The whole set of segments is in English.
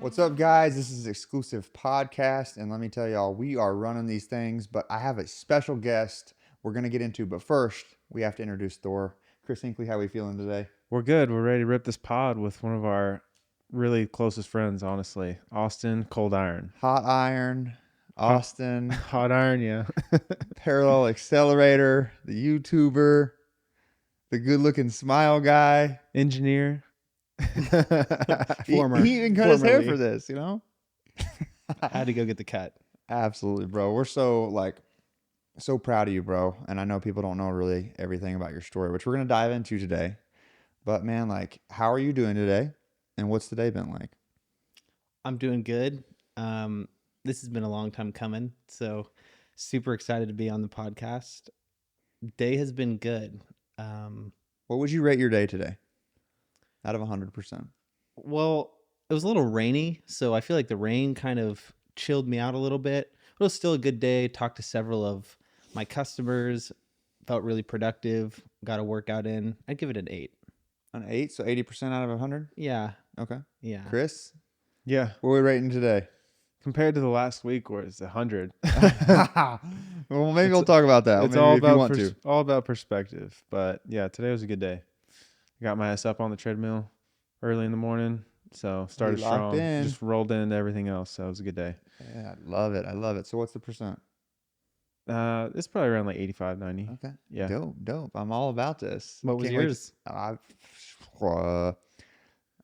What's up, guys? This is Exclusive Podcast, and let me tell y'all, we are running these things, but I have a special guest we're going to get into. But first, we have to introduce Thor. Chris Hinkley, how we feeling today? We're good. We're ready to rip this pod with one of our really closest friends, honestly. Austin, Coldiron. Hot Iron, Austin, Hot Iron, yeah. Parallel Accelerator, the YouTuber, the good-looking smile guy. Engineer. Former. He even cut his hair Formerly. for this, you know? Had to go get the cut. Absolutely, bro. We're so proud of you, bro. And I know people don't know really everything about your story, which we're going to dive into today. But man, how are you doing today? And what's the day been like? I'm doing good. This has been a long time coming, so super excited to be on the podcast. Day has been good. What would you rate your day today out of 100%? Well, it was a little rainy, so I feel like the rain kind of chilled me out a little bit. But it was still a good day. Talked to several of my customers. Felt really productive. Got a workout in. I'd give it an 8. An 8, so 80% out of 100? Yeah. Okay. Yeah. Chris, Yeah. what are we rating today? Compared to the last week where it's 100. Well, maybe we'll talk about that. It's Maybe all if you about want to. all about perspective. But yeah, today was a good day. Got my ass up on the treadmill early in the morning. So started locked strong. in. Just rolled into everything else. So it was a good day. Yeah, I love it. I love it. So what's the percent? It's probably around like 85, 90. Okay. Yeah. Dope. I'm all about this. What was Can't wait to- yours?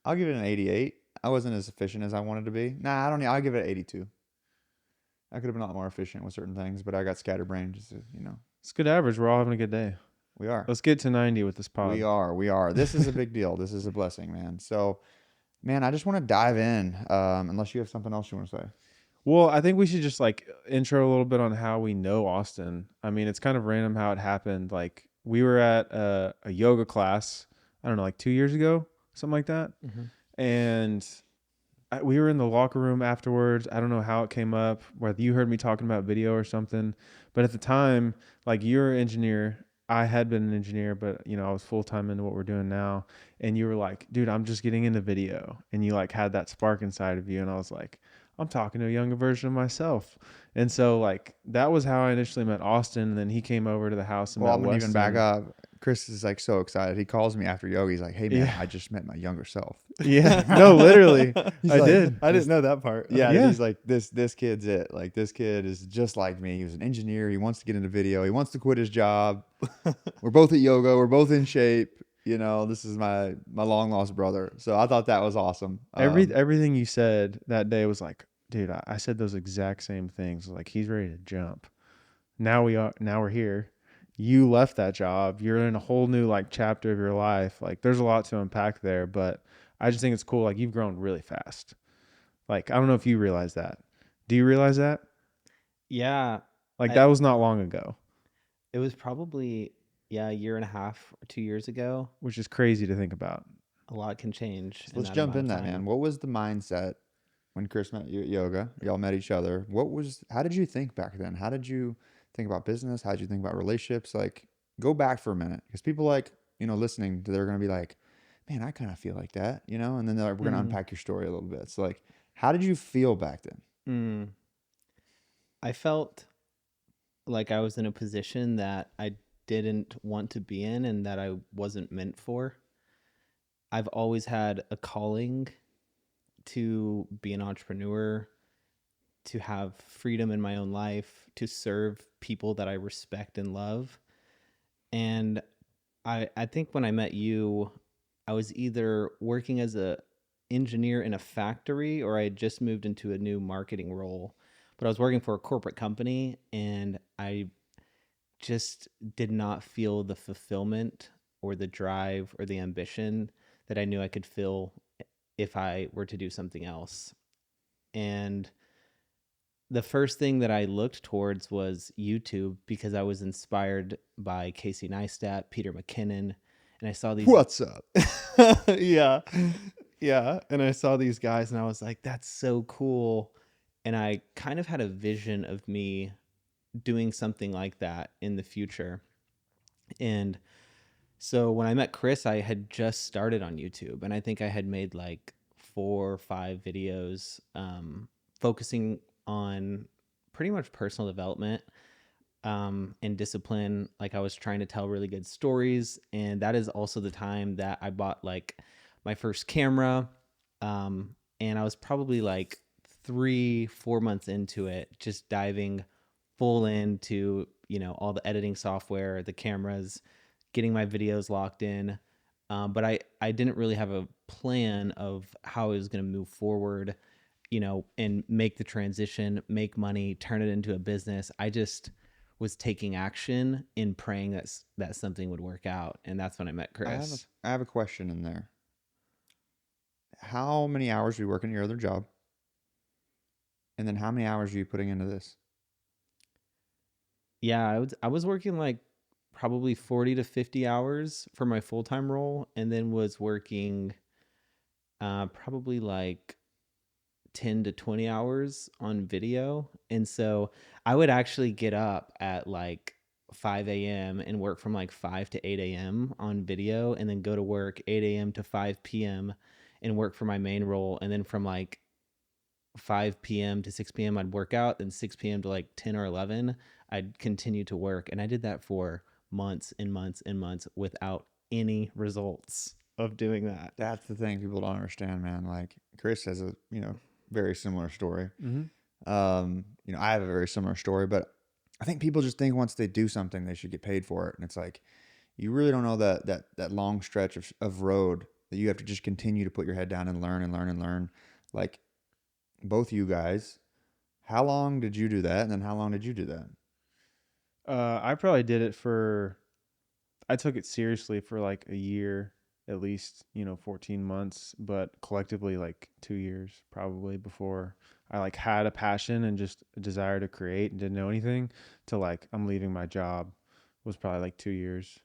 I'll give it an 88. I wasn't as efficient as I wanted to be. Nah, I don't need. I'll give it an 82. I could have been a lot more efficient with certain things, but I got scatterbrained. Just It's a good average. We're all having a good day. we are. Let's get to 90 with this pod. We are. This is a big deal. This is a blessing, man. So, man, I just want to dive in. Unless you have something else you want to say. Well, I think we should just intro a little bit on how we know Austin. I mean, it's kind of random how it happened. Like we were at a yoga class, I don't know, like 2 years ago, something like that. Mhm. And we were in the locker room afterwards. I don't know how it came up, whether you heard me talking about video or something. But at the time, like you're an engineer. I had been an engineer, but I was full-time into what we're doing now. And you were like, dude, I'm just getting into video. And you had that spark inside of you. And I was like, I'm talking to a younger version of myself. And so that was how I initially met Austin. And then he came over to the house and Well, met I'm gonna even back Weston. up. Chris is so excited. He calls me after yoga. He's like, "Hey man, Yeah. I just met my younger self." Yeah, no, literally. He's I like, did. I didn't know that part. Yeah, Yeah. he's like, this kid's it. Like, this kid is just like me. He was an engineer. He wants to get into video. He wants to quit his job. We're both at yoga. We're both in shape. This is my long lost brother. So I thought that was awesome. Everything you said that day was like, dude, I said those exact same things. Like, he's ready to jump. Now we're here. You left that job. You're in a whole new chapter of your life. There's a lot to unpack there, but I just think it's cool. You've grown really fast. I don't know if you realize that. Do you realize that? Yeah. That was not long ago, It was probably, a year and a half or 2 years ago. which is crazy to think about. A lot can change. Let's jump in that, man. What was the mindset when Chris met you at yoga? Y'all met each other. How did you think back then? How did you think about business? How did you think about relationships? Go back for a minute, because people listening, they're going to be like, man, I kind of feel like that, and then we're going to unpack your story a little bit. So how did you feel back then? I felt like I was in a position that I didn't want to be in and that I wasn't meant for. I've always had a calling to be an entrepreneur, to have freedom in my own life, to serve people that I respect and love. And I think when I met you, I was either working as a engineer in a factory or I had just moved into a new marketing role. But I was working for a corporate company and I just did not feel the fulfillment or the drive or the ambition that I knew I could feel if I were to do something else. And the first thing that I looked towards was YouTube, because I was inspired by Casey Neistat, Peter McKinnon, and I saw these. What's up? Yeah. And I saw these guys and I was like, that's so cool. And I kind of had a vision of me doing something like that in the future. And so when I met Chris, I had just started on YouTube, and I think I had made 4 or 5 videos focusing on pretty much personal development and discipline. Like I was trying to tell really good stories, and that is also the time that I bought like my first camera. And I was probably like 3-4 months into it, just diving full into, you know, all the editing software, the cameras, getting my videos locked in. But I didn't really have a plan of how I was going to move forward, you know, and make the transition, make money, turn it into a business. I just was taking action and praying that something would work out. And that's when I met Chris. I have a question in there. How many hours are you working your other job? And then how many hours are you putting into this? Yeah, I was working like probably 40 to 50 hours for my full-time role, and then was working probably like 10 to 20 hours on video. And so I would actually get up at like 5 a.m. and work from like 5 to 8 a.m. on video, and then go to work 8 a.m. to 5 p.m. and work for my main role. And then from like 5 p.m. to 6 p.m. I'd work out, then 6 p.m. to like 10 or 11, I'd continue to work. And I did that for months and months and months without any results of doing that. That's the thing people don't understand, man. Like Chris has a, very similar story. I have a very similar story, but I think people just think once they do something, they should get paid for it. And it's like, you really don't know that long stretch of road that you have to just continue to put your head down and learn and learn and learn. Like both you guys, how long did you do that? And then how long did you do that? I probably did it I took it seriously for like a year, at least, 14 months, but collectively like 2 years probably before I like had a passion and just a desire to create and didn't know anything to like, I'm leaving my job was probably like 2 years,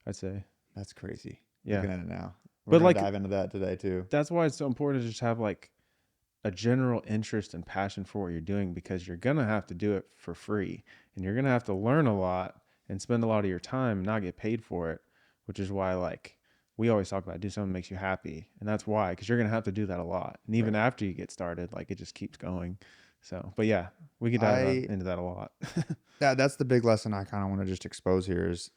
I'd say. That's crazy. Yeah. Looking at it now. We're But gonna like, dive into that today too. that's why it's so important to just have like a general interest and passion for what you're doing, because you're going to have to do it for free and you're going to have to learn a lot and spend a lot of your time and not get paid for it, which is why like we always talk about do something that makes you happy. And that's why, because you're going to have to do that a lot. And even after you get started, like it just keeps going. So, but yeah, we could dive into that a lot. That's the big lesson I kind of want to just expose here is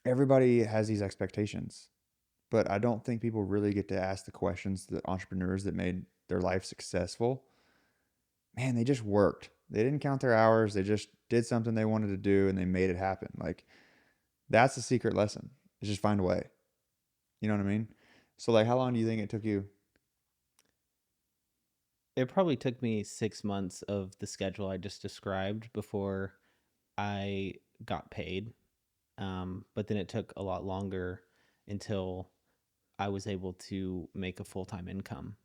everybody has these expectations, but I don't think people really get to ask the questions that entrepreneurs that made their life successful. Man, they just worked. They didn't count their hours. They just did something they wanted to do and they made it happen. Like that's the secret lesson. Is just find a way. You know what I mean? So like how long do you think it took you? It probably took me 6 months of the schedule I just described before I got paid. But then it took a lot longer until I was able to make a full-time income.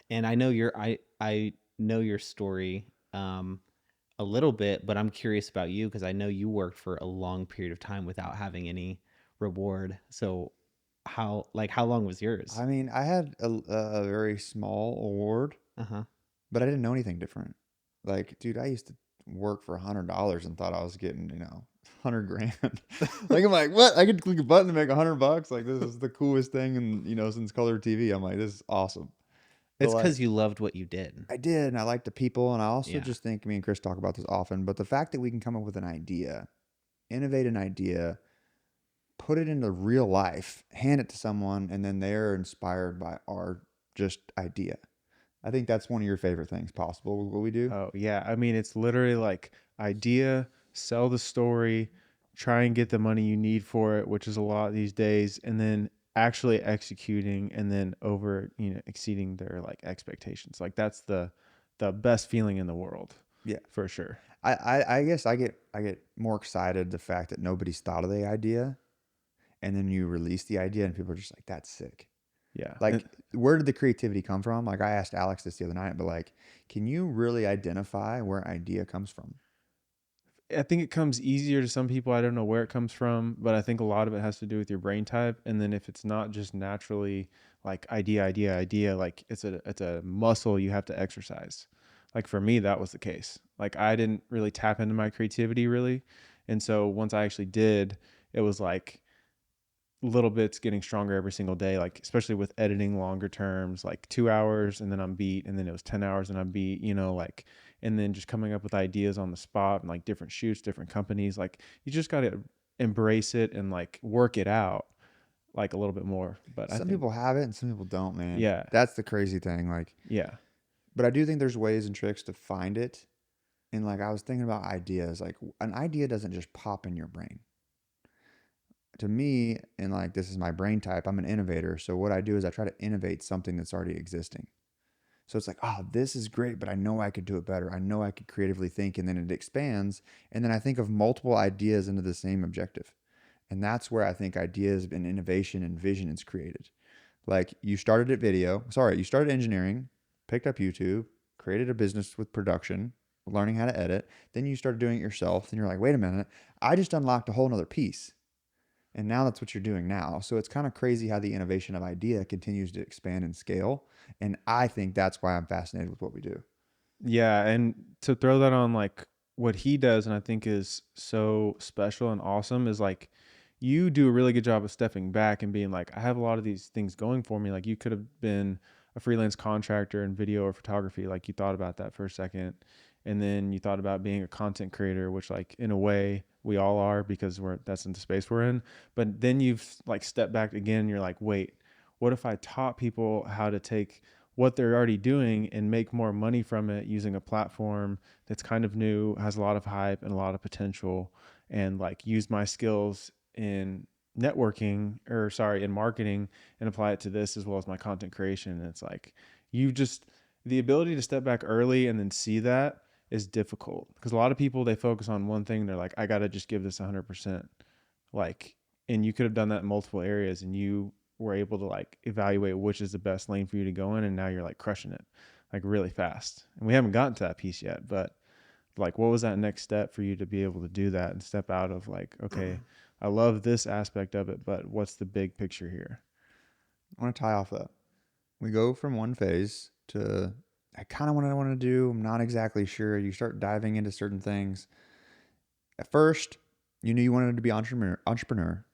And I know I know your story a little bit, but I'm curious about you because I know you worked for a long period of time without having any reward. So how long was yours? I mean, I had a very small award, but I didn't know anything different. Like, dude, I used to work for $100 and thought I was getting, 100 grand. Like, I'm like, what? I could click a button to make $100. Like, this is the coolest thing. And, since color TV, I'm like, this is awesome. It's because you loved what you did. I did. And I like the people. And I also just think, me and Chris talk about this often, but the fact that we can come up with an idea, innovate an idea, put it into real life, hand it to someone, and then they're inspired by our just idea. I think that's one of your favorite things possible with what we do. Oh, yeah. I mean, it's literally like idea, sell the story, try and get the money you need for it, which is a lot these days, and then actually executing and then exceeding their like expectations. Like that's the best feeling in the world. Yeah, for sure. I guess I get more excited the fact that nobody's thought of the idea, and then you release the idea and people are just like, that's sick. Yeah. Like, where did the creativity come from? Like, I asked Alex this the other night, but like, can you really identify where an idea comes from? I think it comes easier to some people. I don't know where it comes from, but I think a lot of it has to do with your brain type. And then if it's not just naturally like idea, like it's a muscle you have to exercise. Like for me, that was the case. Like I didn't really tap into my creativity really. And so once I actually did, it was like little bits getting stronger every single day, like especially with editing longer terms, like 2 hours and then I'm beat, and then it was 10 hours and I'm beat, like, and then just coming up with ideas on the spot and like different shoots, different companies. Like you just got to embrace it and like work it out like a little bit more. But I Some think, people have it and some people don't, man. yeah, That's the crazy thing. Like, yeah, but I do think there's ways and tricks to find it. And like I was thinking about ideas, like an idea doesn't just pop in your brain. To me, and like this is my brain type, I'm an innovator. So what I do is I try to innovate something that's already existing. So it's like, oh, this is great, but I know I could do it better. I know I could creatively think, and then it expands. And then I think of multiple ideas into the same objective. And that's where I think ideas and innovation and vision is created. Like you started at you started engineering, picked up YouTube, created a business with production, learning how to edit. Then you started doing it yourself. And you're like, wait a minute, I just unlocked a whole nother piece. And now that's what you're doing now. So it's kind of crazy how the innovation of idea continues to expand and scale. And I think that's why I'm fascinated with what we do. yeah. And to throw that on like what he does, and I think is so special and awesome, is like you do a really good job of stepping back and being like, I have a lot of these things going for me. Like you could have been a freelance contractor in video or photography. Like you thought about that for a second. And then you thought about being a content creator, which like in a way we all are because that's in the space we're in. But then you've like stepped back again. And you're like, wait, what if I taught people how to take what they're already doing and make more money from it using a platform that's kind of new, has a lot of hype and a lot of potential, and like use my skills in in marketing and apply it to this as well as my content creation. And it's like, the ability to step back early and then see that is difficult because a lot of people, they focus on one thing. They're like, I got to just give this 100%. Like, and you could have done that in multiple areas and you were able to like evaluate which is the best lane for you to go in. And now you're like crushing it like really fast. And we haven't gotten to that piece yet, but like, what was that next step for you to be able to do that and step out of like, okay, I love this aspect of it, but what's the big picture here? I want to tie off that. We go from one phase to I kind of what I want to do. I'm not exactly sure. You start diving into certain things. At first, you knew you wanted to be entrepreneur.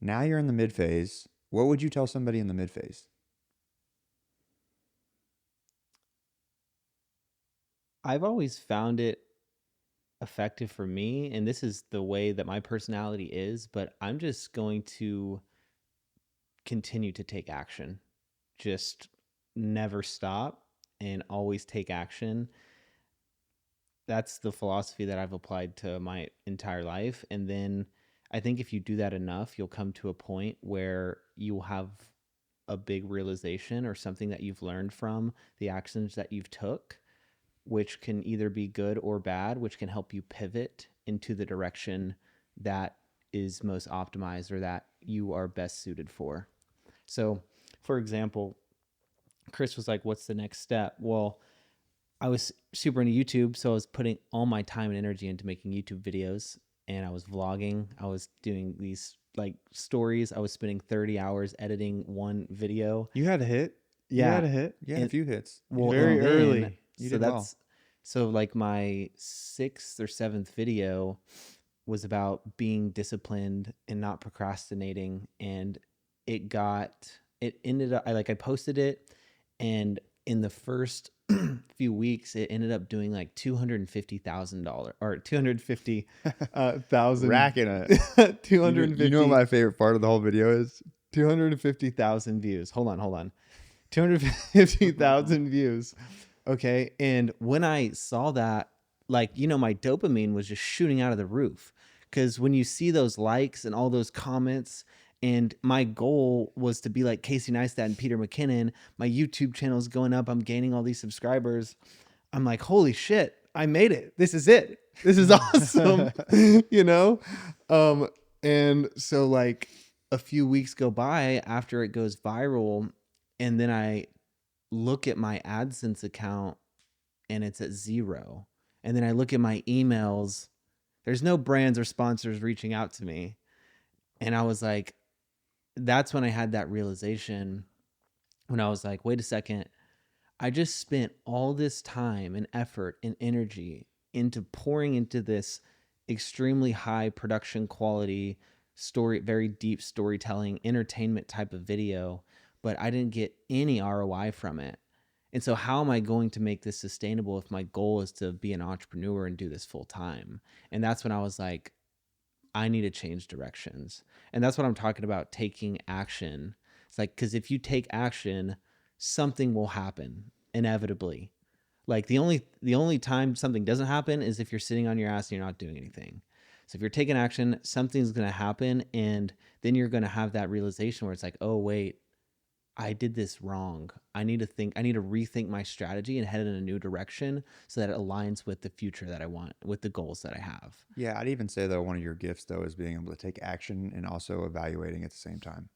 Now you're in the mid phase. What would you tell somebody in the mid phase? I've always found it effective for me, and this is the way that my personality is, but I'm just going to continue to take action. Just never stop and always take action. That's the philosophy that I've applied to my entire life. And then I think if you do that enough, you'll come to a point where you'll have a big realization or something that you've learned from the actions that you've took, which can either be good or bad, which can help you pivot into the direction that is most optimized or that you are best suited for. So, for example, Chris was like, what's the next step? Well, I was super into YouTube, so I was putting all my time and energy into making YouTube videos, and I was vlogging. I was doing these like stories. I was spending 30 hours editing one video. You had a hit. You Yeah. had a hit. You had a few hits. Well, Very and then, early. You so did that's so like my 6th or 7th video was about being disciplined and not procrastinating, and it ended up I posted it, and in the first few weeks it ended up doing like $250,000 or 250,000 Racking it. 250 You know what my favorite part of the whole video is? 250,000 views. Hold on. 250,000 views. Okay. And when I saw that, like, my dopamine was just shooting out of the roof. Because when you see those likes and all those comments, and my goal was to be like Casey Neistat and Peter McKinnon, my YouTube channel is going up. I'm gaining all these subscribers. I'm like, holy shit, I made it. This is it. This is awesome. And so like a few weeks go by after it goes viral, and then I look at my AdSense account and it's at 0. And then I look at my emails. There's no brands or sponsors reaching out to me. And I was like, that's when I had that realization when I was like, wait a second. I just spent all this time and effort and energy into pouring into this extremely high production quality very deep storytelling, entertainment type of video, but I didn't get any ROI from it. And so how am I going to make this sustainable if my goal is to be an entrepreneur and do this full time? And that's when I was like, I need to change directions. And that's what I'm talking about, taking action. It's like, because if you take action, something will happen inevitably. Like the only time something doesn't happen is if you're sitting on your ass and you're not doing anything. So if you're taking action, something's going to happen, and then you're going to have that realization where it's like, oh wait, I did this wrong. I need to rethink my strategy and head in a new direction so that it aligns with the future that I want, with the goals that I have. Yeah, I'd even say though one of your gifts though is being able to take action and also evaluating at the same time.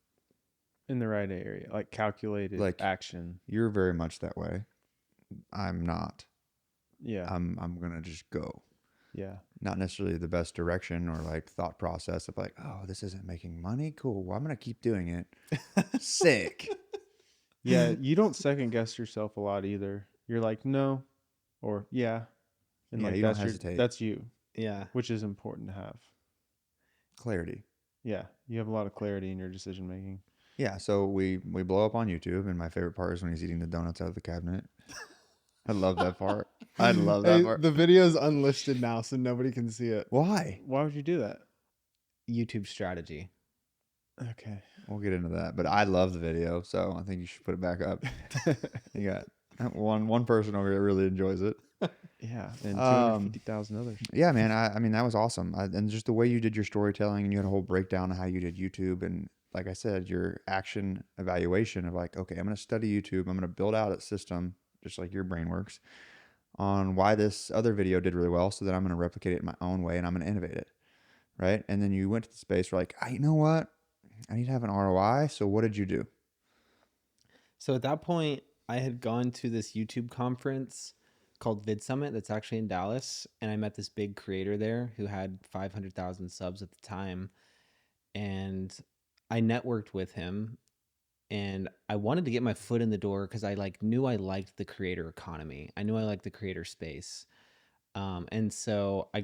In the right area, like calculated Like action. you're very much that way. I'm not. Yeah. I'm gonna just go. Yeah. Not necessarily the best direction or like thought process of like, oh, this isn't making money. Cool. Well, I'm gonna keep doing it. Sick. Yeah. You don't second guess yourself a lot either. You're like, no, or yeah. And Yeah, like, you don't hesitate. that's you, Yeah. which is important to have. Clarity. Yeah. You have a lot of clarity in your decision making. Yeah, so we blow up on YouTube, and my favorite part is when he's eating the donuts out of the cabinet. I love that part. I love that part. The video's unlisted now, so nobody can see it. Why? Why would you do that? YouTube strategy. Okay. We'll get into that, but I love the video, so I think you should put it back up. You got one person over here that really enjoys it. Yeah. And 250,000 others. Yeah, man. I mean, that was awesome. And just the way you did your storytelling, and you had a whole breakdown of how you did YouTube, and like I said, your action evaluation of like, okay, I'm going to study YouTube. I'm going to build out a system, just like your brain works, on why this other video did really well, so that I'm going to replicate it in my own way, and I'm going to innovate it, right? And then you went to the space where like, you know what? I need to have an ROI. So what did you do? So at that point, I had gone to this YouTube conference called Vid Summit that's actually in Dallas, and I met this big creator there who had 500,000 subs at the time, and I networked with him, and I wanted to get my foot in the door because I knew I liked the creator economy. I knew I liked the creator space, and so I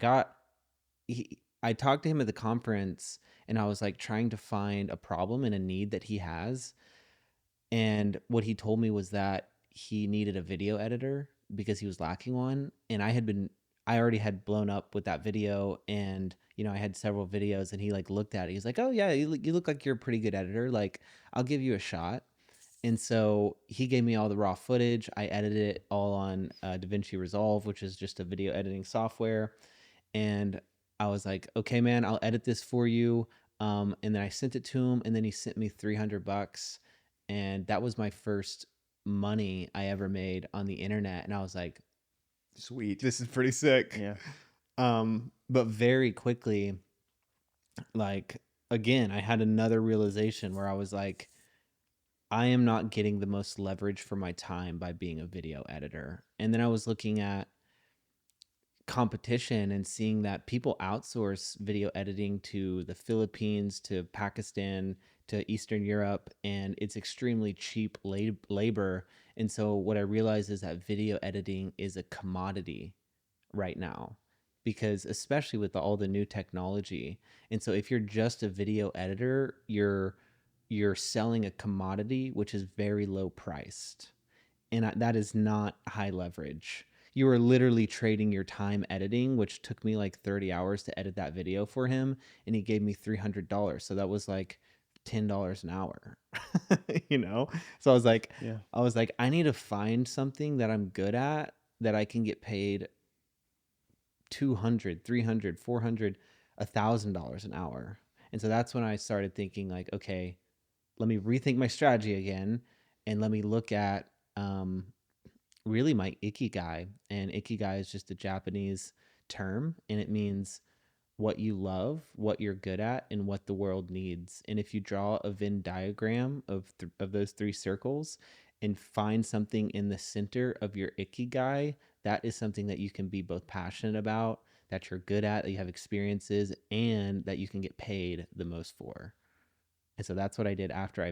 talked to him at the conference, and I was like trying to find a problem and a need that he has. And what he told me was that he needed a video editor because he was lacking one. And I already had blown up with that video, and I had several videos, and he looked at it. He's like, "Oh yeah, you look like you're a pretty good editor. Like, I'll give you a shot." And so he gave me all the raw footage. I edited it all on DaVinci Resolve, which is just a video editing software. And I was like, "Okay, man, I'll edit this for you." And then I sent it to him, and then he sent me $300, and that was my first money I ever made on the internet. And I was like, Sweet. This is pretty sick. Yeah. but very quickly, again, I had another realization where I was like, I am not getting the most leverage for my time by being a video editor. And then I was looking at competition and seeing that people outsource video editing to the Philippines, to Pakistan, to Eastern Europe, and it's extremely cheap labor. And so what I realized is that video editing is a commodity right now, because especially with all the new technology. And so if you're just a video editor, you're selling a commodity which is very low priced, and that is not high leverage. You are literally trading your time editing, which took me like 30 hours to edit that video for him, and he gave me $300. So that was like $10 an hour. So I was like, Yeah. I need to find something that I'm good at that I can get paid $200, $300, $400, $1,000 an hour. And so that's when I started thinking like, okay, let me rethink my strategy again, and let me look at really my ikigai. And ikigai is just a Japanese term, and it means what you love, what you're good at, and what the world needs. And if you draw a Venn diagram of those three circles and find something in the center of your ikigai, that is something that you can be both passionate about, that you're good at, that you have experiences, and that you can get paid the most for. And so that's what I did after I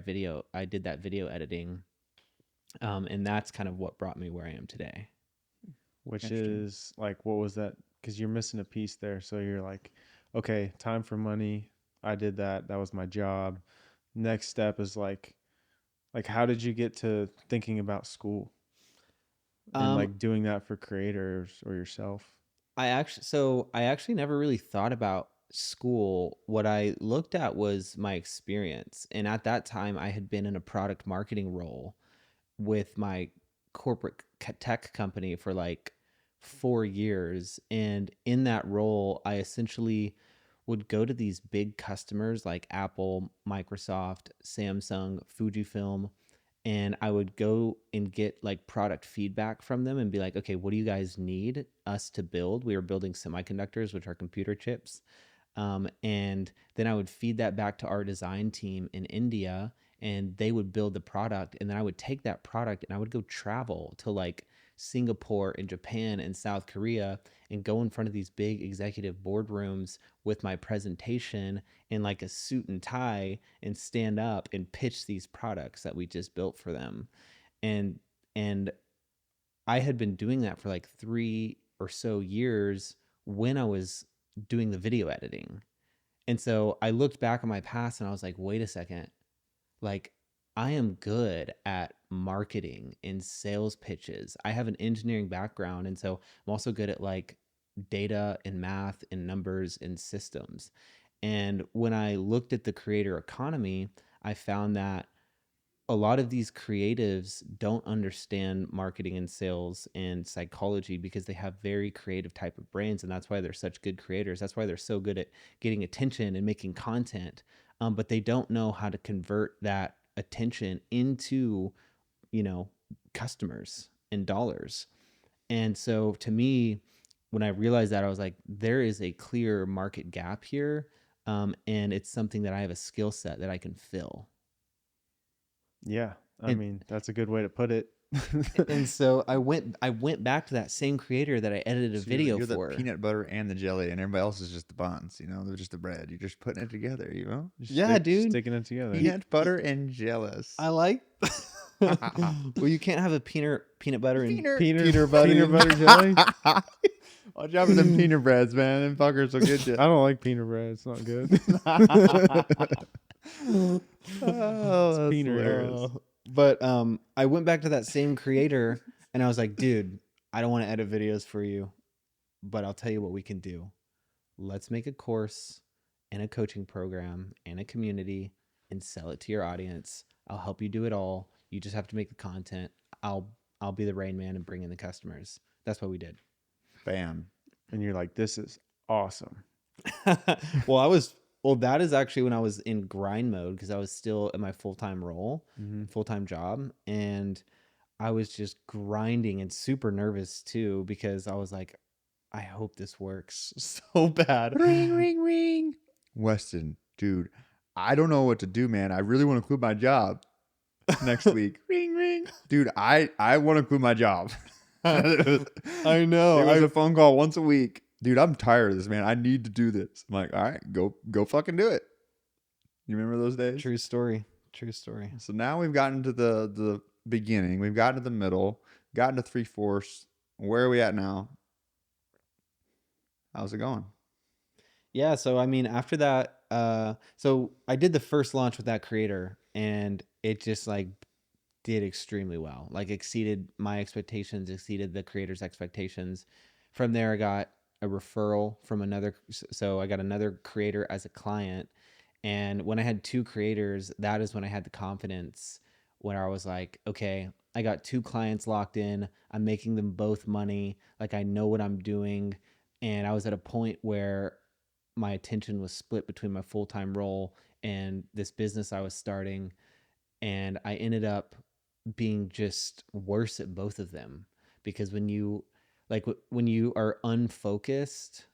did that video editing. And that's kind of what brought me where I am today. Which Interesting. is like, what was that? Because you're missing a piece there. So you're like, okay, time for money. I did that. That was my job. Next step is like how did you get to thinking about school and Um, like doing that for creators or yourself? I actually never really thought about school. What I looked at was my experience. And at that time I had been in a product marketing role with my corporate tech company for like 4 years. And in that role, I essentially would go to these big customers like Apple, Microsoft, Samsung, Fujifilm, and I would go and get like product feedback from them and be like, okay, what do you guys need us to build? We were building semiconductors, which are computer chips. And then I would feed that back to our design team in India, and they would build the product. And then I would take that product and I would go travel to like Singapore and Japan and South Korea and go in front of these big executive boardrooms with my presentation in like a suit and tie and stand up and pitch these products that we just built for them. And and I had been doing that for like 3 or so years when I was doing the video editing. And so I looked back on my past and I was like, wait a second, like I am good at marketing and sales pitches. I have an engineering background. And so I'm also good at like data and math and numbers and systems. And when I looked at the creator economy, I found that a lot of these creatives don't understand marketing and sales and psychology because they have very creative type of brains, and that's why they're such good creators. That's why they're so good at getting attention and making content, but they don't know how to convert that attention into, you know, customers and dollars. And so to me, when I realized that, I was like, there is a clear market gap here, and it's something that I have a skill set that I can fill. Yeah. I And mean, that's a good way to put it. and so I went back to that same creator that I edited a So video you're the for. peanut butter and the jelly, and everybody else is just the buns. You know, they're just the bread. You're just putting it together. You know, Yeah, dude. Sticking it together. peanut butter and jealous. I like. Well, you can't have a peanut butter and Peanut butter jelly. Watch out for them peanut breads, man. Them fuckers will get you. I don't like peanut bread. It's not good. Oh, that's peanut. hilarious. but I went back to that same creator and I was like, dude, I don't want to edit videos for you, but I'll tell you what we can do. Let's make a course and a coaching program and a community and sell it to your audience. I'll help you do it all. You just have to make the content. I'll be the rain man and bring in the customers. That's what we did. Bam. And you're like, this is awesome. Well, that is actually when I was in grind mode because I was still in my full-time role, Mm-hmm. full-time job, and I was just grinding and super nervous too because I was like, I hope this works so bad. Ring, ring, ring. Weston, dude, I don't know what to do, man. I really want to quit my job next week. Ring, ring. Dude, I want to quit my job. I know. It was a phone call once a week. Dude, I'm tired of this, man. I need to do this. I'm like, all right, go fucking do it. You remember those days? True story. True story. So now we've gotten to the beginning. We've gotten to the middle, gotten to 3/4. Where are we at now? How's it going? Yeah, so I mean, after that, so I did the first launch with that creator, and it just like did extremely well. Like exceeded my expectations, exceeded the creator's expectations. From there, I got a referral from another. So I got another creator as a client, and when I had two creators, that is when I had the confidence where I was like, okay, I got two clients locked in. I'm making them both money. Like I know what I'm doing. And I was at a point where my attention was split between my full-time role and this business I was starting. And I ended up being just worse at both of them because when you are unfocused,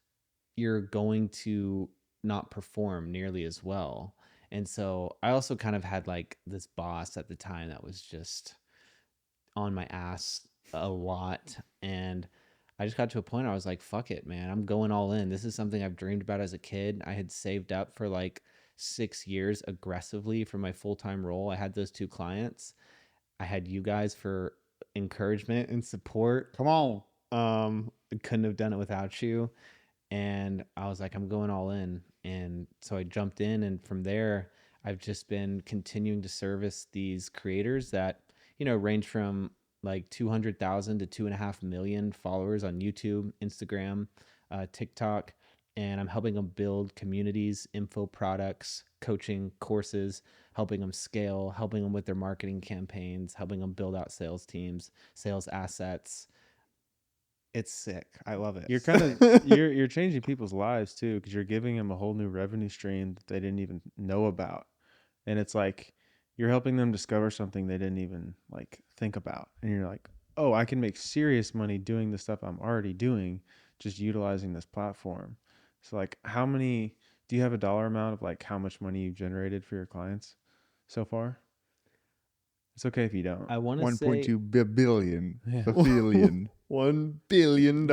you're going to not perform nearly as well. And so I also kind of had like this boss at the time that was just on my ass a lot. And I just got to a point I was like, fuck it, man. I'm going all in. This is something I've dreamed about as a kid. I had saved up for like 6 years aggressively for my full-time role. I had those two clients. I had you guys for encouragement and support. Come on. I couldn't have done it without you. and I was like, I'm going all in. And so I jumped in, and from there, I've just been continuing to service these creators that, range from like 200,000 to 2.5 million followers on YouTube, Instagram, TikTok. And I'm helping them build communities, info products, coaching courses, helping them scale, helping them with their marketing campaigns, helping them build out sales teams, sales assets. It's sick. I love it. You're kind of you're changing people's lives too, because you're giving them a whole new revenue stream that they didn't even know about, and it's like you're helping them discover something they didn't even like think about, and you're like, oh, I can make serious money doing the stuff I'm already doing, just utilizing this platform. So like, how many? Do you have a dollar amount of like how much money you've generated for your clients so far? It's okay if you don't. I want to One say point two billion, Yeah. billion, $1 billion.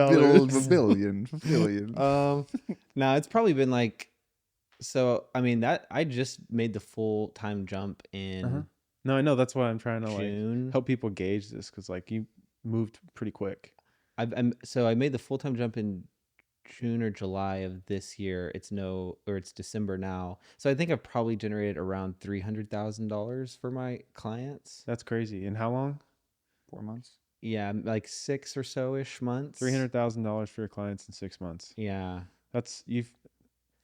billion. now it's probably been like, so I mean that I just made the full-time jump in Uh-huh. No, I know, that's why I'm trying to like June. help people gauge this, because like you moved pretty quick. So I made the full-time jump in June or July of this year. It's December now. So I think I've probably generated around $300,000 for my clients. That's crazy. And how long? 4 months. Yeah, like 6 or so-ish months. $300,000 for your clients in 6 months. Yeah. You've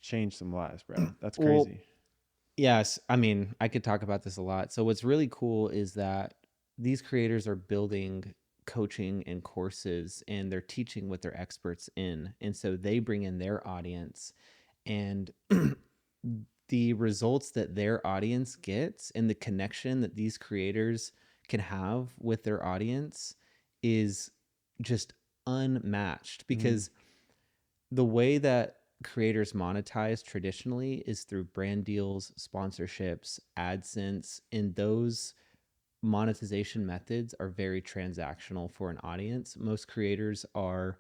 changed some lives, bro. That's Well, crazy. Yes, I mean, I could talk about this a lot. So what's really cool is that these creators are building coaching and courses, and they're teaching what they're experts in. And so they bring in their audience, and the results that their audience gets and the connection that these creators can have with their audience is just unmatched, because the way that creators monetize traditionally is through brand deals, sponsorships, AdSense, and those monetization methods are very transactional for an audience. Most creators are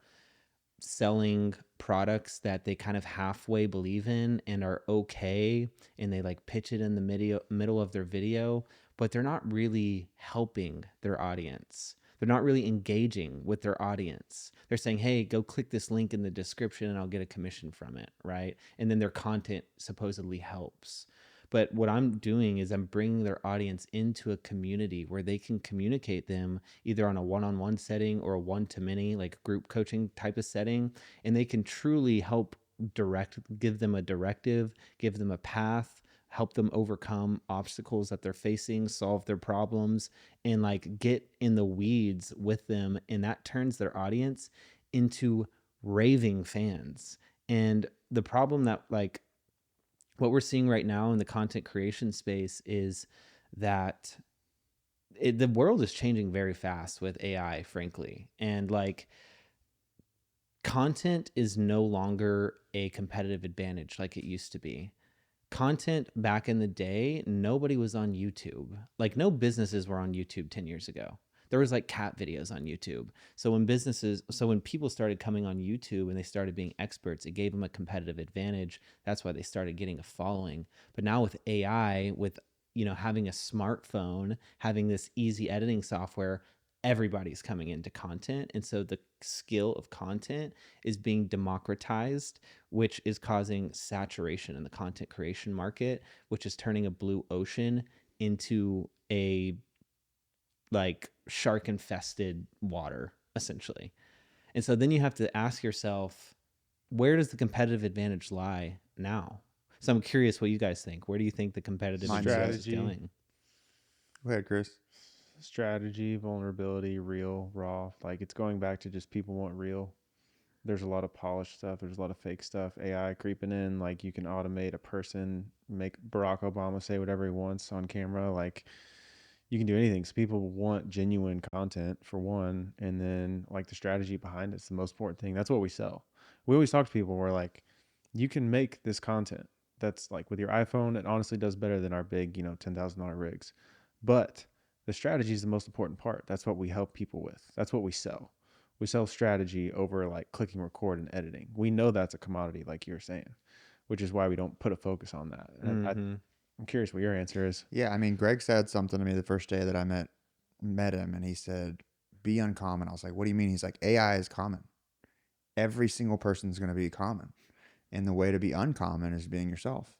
selling products that they kind of halfway believe in and are okay, and they like pitch it in the middle of their video, but they're not really helping their audience. They're not really engaging with their audience. They're saying, hey, go click this link in the description and I'll get a commission from it, right? And then their content supposedly helps. But what I'm doing is I'm bringing their audience into a community where they can communicate them either on a one-on-one setting or a one-to-many, like group coaching type of setting. And they can truly help give them a directive, give them a path, help them overcome obstacles that they're facing, solve their problems, and like get in the weeds with them. And that turns their audience into raving fans. And the problem that like what we're seeing right now in the content creation space is that the world is changing very fast with AI, frankly. And like content is no longer a competitive advantage like it used to be. Content back in the day, nobody was on YouTube. Like no businesses were on YouTube 10 years ago. There was like cat videos on YouTube. So when people started coming on YouTube and they started being experts, it gave them a competitive advantage. That's why they started getting a following. But now with AI, with having a smartphone, having this easy editing software, everybody's coming into content. And so the skill of content is being democratized, which is causing saturation in the content creation market, which is turning a blue ocean into a like shark infested water, essentially. And so then you have to ask yourself, where does the competitive advantage lie now? So I'm curious what you guys think. Where do you think the competitive advantage is Strategy. going? Go ahead, Chris. Strategy, vulnerability, real, raw. Like it's going back to just people want real. There's a lot of polished stuff. There's a lot of fake stuff. AI creeping in. Like you can automate a person, make Barack Obama say whatever he wants on camera. Like you can do anything. So people want genuine content for one, and then like the strategy behind it's the most important thing. That's what we sell. We always talk to people. We're like, you can make this content that's like with your iPhone. It honestly does better than our big, $10,000 rigs, but the strategy is the most important part. That's what we help people with. That's what we sell. We sell strategy over like clicking record and editing. We know that's a commodity, like you're saying, which is why we don't put a focus on that. And I'm curious what your answer is. Yeah, I mean, Greg said something to me the first day that I met him, and he said, "Be uncommon." I was like, "What do you mean?" He's like, "AI is common." every single person's going to be common. And the way to be uncommon is being yourself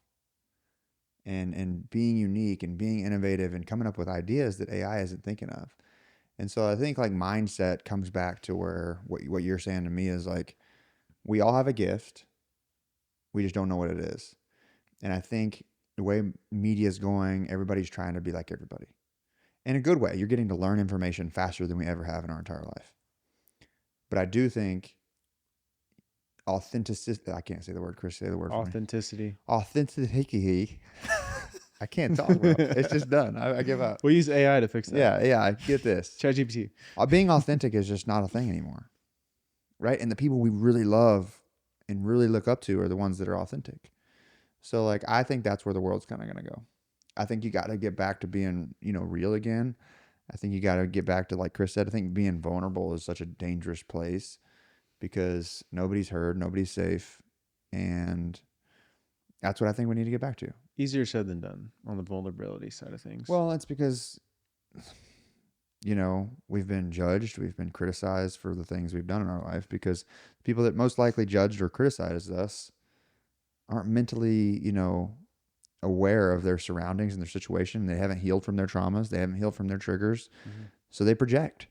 and being unique and being innovative and coming up with ideas that AI isn't thinking of. And so I think like mindset comes back to where what you're saying to me is like, we all have a gift. We just don't know what it is. And I think the way media is going, everybody's trying to be like everybody. In a good way, you're getting to learn information faster than we ever have in our entire life. But I do think authenticity, I can't say the word, Chris, say the word for me. Authenticity. Authenticity. I can't talk, bro. It's just done. I give up. We'll use AI to fix that. Yeah, I get this. ChatGPT. Being authentic is just not a thing anymore, right? And the people we really love and really look up to are the ones that are authentic. So, like, I think that's where the world's kind of going to go. I think you got to get back to being, real again. I think you got to get back to, like Chris said, I think being vulnerable is such a dangerous place because nobody's heard, nobody's safe. And that's what I think we need to get back to. Easier said than done on the vulnerability side of things. Well, it's because, we've been judged, we've been criticized for the things we've done in our life because people that most likely judged or criticized us aren't mentally, aware of their surroundings and their situation. They haven't healed from their traumas. They haven't healed from their triggers. Mm-hmm. So they project.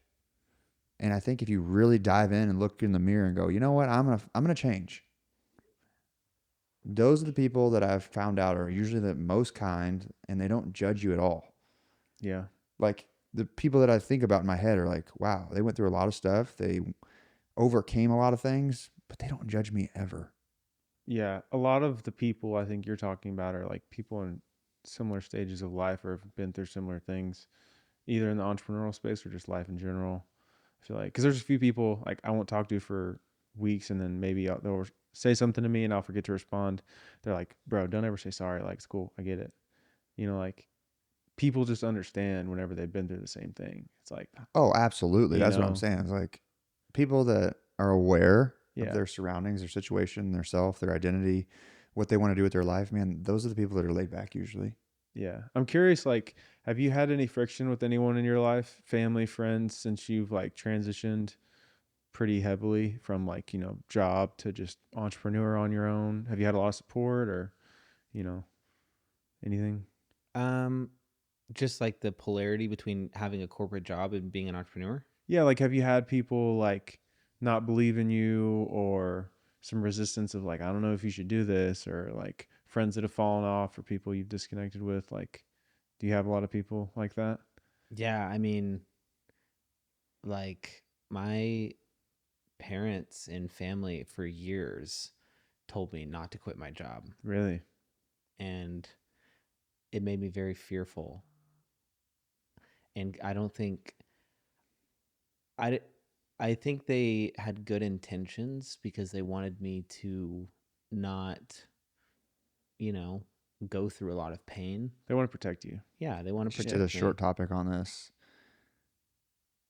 And I think if you really dive in and look in the mirror and go, you know what, I'm going to change. Those are the people that I've found out are usually the most kind and they don't judge you at all. Yeah. Like the people that I think about in my head are like, wow, they went through a lot of stuff. They overcame a lot of things, but they don't judge me ever. Yeah, a lot of the people I think you're talking about are like people in similar stages of life or have been through similar things, either in the entrepreneurial space or just life in general. I feel like, because there's a few people like I won't talk to for weeks and then maybe they'll say something to me and I'll forget to respond. They're like, bro, don't ever say sorry. Like, it's cool. I get it. Like people just understand whenever they've been through the same thing. It's like, oh, absolutely. That's what I'm saying. It's like people that are aware of their surroundings, their situation, their self, their identity, what they want to do with their life, man, those are the people that are laid back usually. Yeah. I'm curious, like, have you had any friction with anyone in your life, family, friends, since you've like transitioned pretty heavily from like, job to just entrepreneur on your own? Have you had a lot of support or, anything? Just like the polarity between having a corporate job and being an entrepreneur. Yeah. Like, have you had people like not believe in you or some resistance of like, I don't know if you should do this, or like friends that have fallen off or people you've disconnected with? Like, do you have a lot of people like that? Yeah. I mean, like my parents and family for years told me not to quit my job. Really? And it made me very fearful. And I think they had good intentions because they wanted me to not, go through a lot of pain. They want to protect you. Yeah, they want to protect me. Just a short topic on this.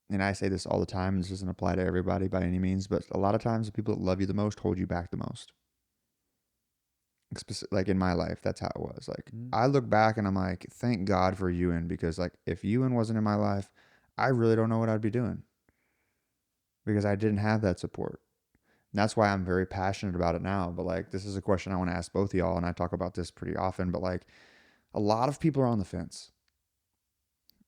And I say this all the time. This doesn't apply to everybody by any means, but a lot of times the people that love you the most hold you back the most. Like in my life, that's how it was. Like I look back and I'm like, thank God for Ewan, because like if Ewan wasn't in my life, I really don't know what I'd be doing because I didn't have that support. And that's why I'm very passionate about it now. But like, this is a question I want to ask both of y'all. And I talk about this pretty often, but like a lot of people are on the fence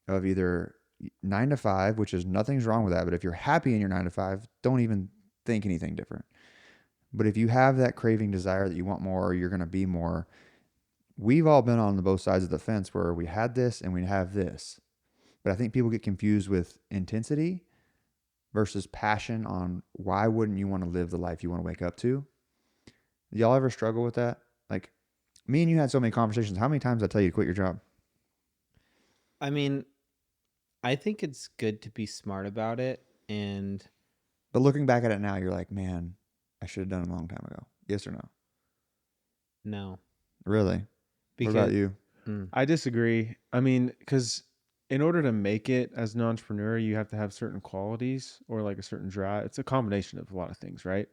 of either 9 to 5, which is nothing's wrong with that. But if you're happy in your 9 to 5, don't even think anything different. But if you have that craving desire that you want more or you're going to be more, we've all been on the both sides of the fence where we had this and we have this. But I think people get confused with intensity versus passion on why wouldn't you want to live the life you want to wake up to? Y'all ever struggle with that? Like me and you had so many conversations. How many times did I tell you to quit your job? I mean, I think it's good to be smart about it. But looking back at it now, you're like, man, I should have done it a long time ago. Yes or no? No. Really? What about you? I disagree. I mean, because in order to make it as an entrepreneur, you have to have certain qualities or like a certain drive. It's a combination of a lot of things, right?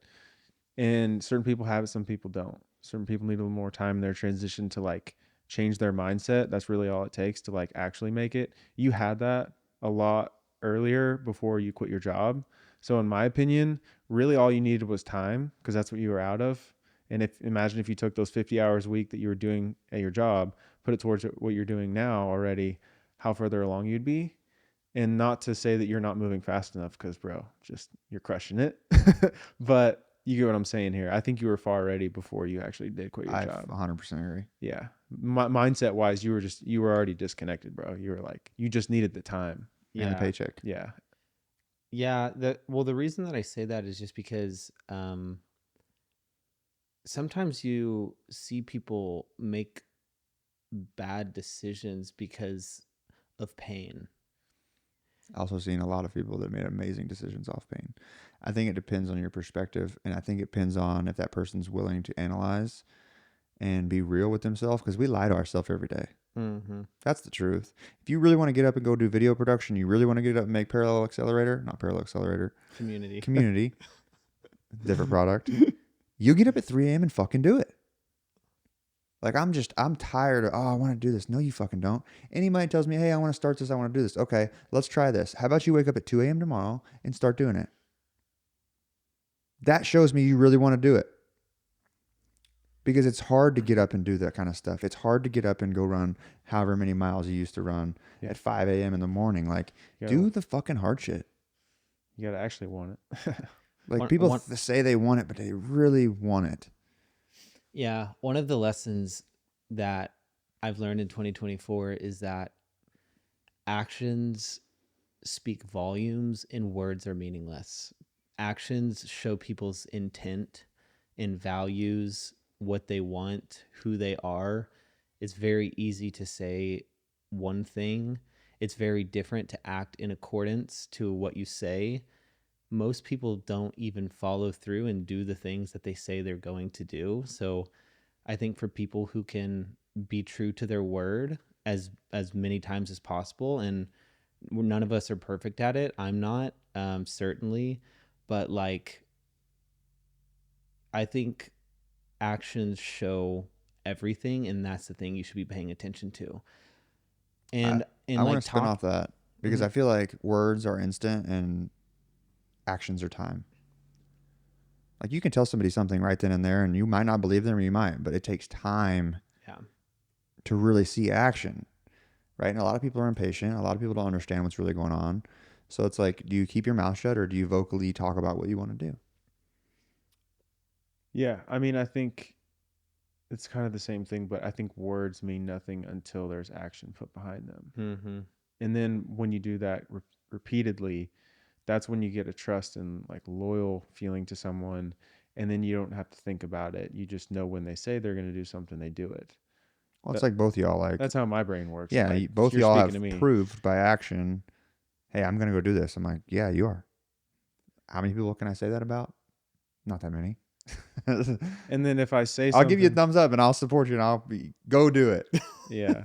And certain people have it, some people don't. Certain people need a little more time in their transition to like change their mindset. That's really all it takes to like actually make it. You had that a lot earlier before you quit your job. So in my opinion, really all you needed was time, because that's what you were out of. And imagine if you took those 50 hours a week that you were doing at your job, put it towards what you're doing now already, how further along you'd be. And not to say that you're not moving fast enough, because bro, just you're crushing it. But you get what I'm saying here. I think you were far ready before you actually did quit your I job. 100% agree. Yeah. Mindset wise, you were already disconnected, bro. You were like, you just needed the time. And a paycheck. Yeah. Yeah, the reason that I say that is just because sometimes you see people make bad decisions because of pain. Also seen a lot of people that made amazing decisions off pain. I think it depends on your perspective, and I think it depends on if that person's willing to analyze and be real with themselves, because we lie to ourselves every day. Mm-hmm. That's the truth. If you really want to get up and go do video production, you really want to get up and make community, different product, you get up at 3 a.m. and fucking do it. Like, I'm tired of, I want to do this. No, you fucking don't. Anybody tells me, hey, I want to start this, I want to do this. Okay, let's try this. How about you wake up at 2 a.m. tomorrow and start doing it? That shows me you really want to do it. Because it's hard to get up and do that kind of stuff. It's hard to get up and go run however many miles you used to run at 5 a.m. in the morning. Like, do the fucking hard shit. You got to actually want it. Like, people say they want it, but they really want it. Yeah. One of the lessons that I've learned in 2024 is that actions speak volumes and words are meaningless. Actions show people's intent and values, what they want, who they are. It's very easy to say one thing. It's very different to act in accordance to what you say. Most people don't even follow through and do the things that they say they're going to do. So I think for people who can be true to their word as many times as possible, and none of us are perfect at it. I'm not, certainly, but like, I think actions show everything, and that's the thing you should be paying attention to. And I want to spin off that, because I feel like words are instant and actions are time. Like, you can tell somebody something right then and there, and you might not believe them, or you might, but it takes time to really see action, right? And a lot of people are impatient. A lot of people don't understand what's really going on. So it's like, do you keep your mouth shut, or do you vocally talk about what you want to do? Yeah. I mean, I think it's kind of the same thing, but I think words mean nothing until there's action put behind them. Mm-hmm. And then when you do that repeatedly, that's when you get a trust and like loyal feeling to someone. And then you don't have to think about it. You just know when they say they're going to do something, they do it. Well, it's like both y'all, like, that's how my brain works. yeah, like, both you're y'all speaking have to me. proved by action, hey, I'm going to go do this. I'm like, yeah, you are. How many people can I say that about? Not that many. And then if I say I'll something, give you a thumbs up and I'll support you, and I'll be, go do it. yeah.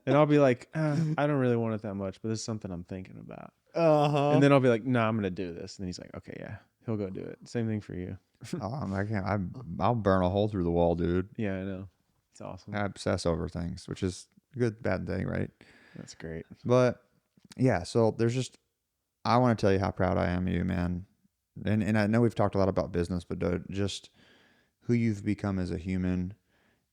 And I'll be like, I don't really want it that much, but this is something I'm thinking about. Uh-huh. And then I'll be like, no, I'm going to do this. And then he's like, okay, yeah, he'll go do it. Same thing for you. I'll burn a hole through the wall, dude. Yeah, I know. It's awesome. I obsess over things, which is a good, bad thing, right? That's great. But yeah, so I want to tell you how proud I am of you, man. And I know we've talked a lot about business, but just who you've become as a human,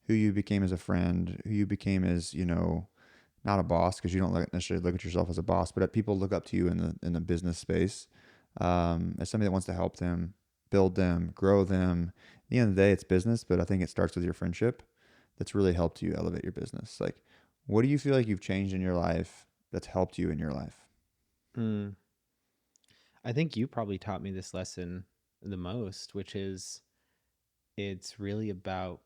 who you became as a friend, who you became as, not a boss, because you don't necessarily look at yourself as a boss, but people look up to you in the business space, as somebody that wants to help them, build them, grow them. At the end of the day, it's business, but I think it starts with your friendship that's really helped you elevate your business. Like, what do you feel like you've changed in your life that's helped you in your life? I think you probably taught me this lesson the most, which is it's really about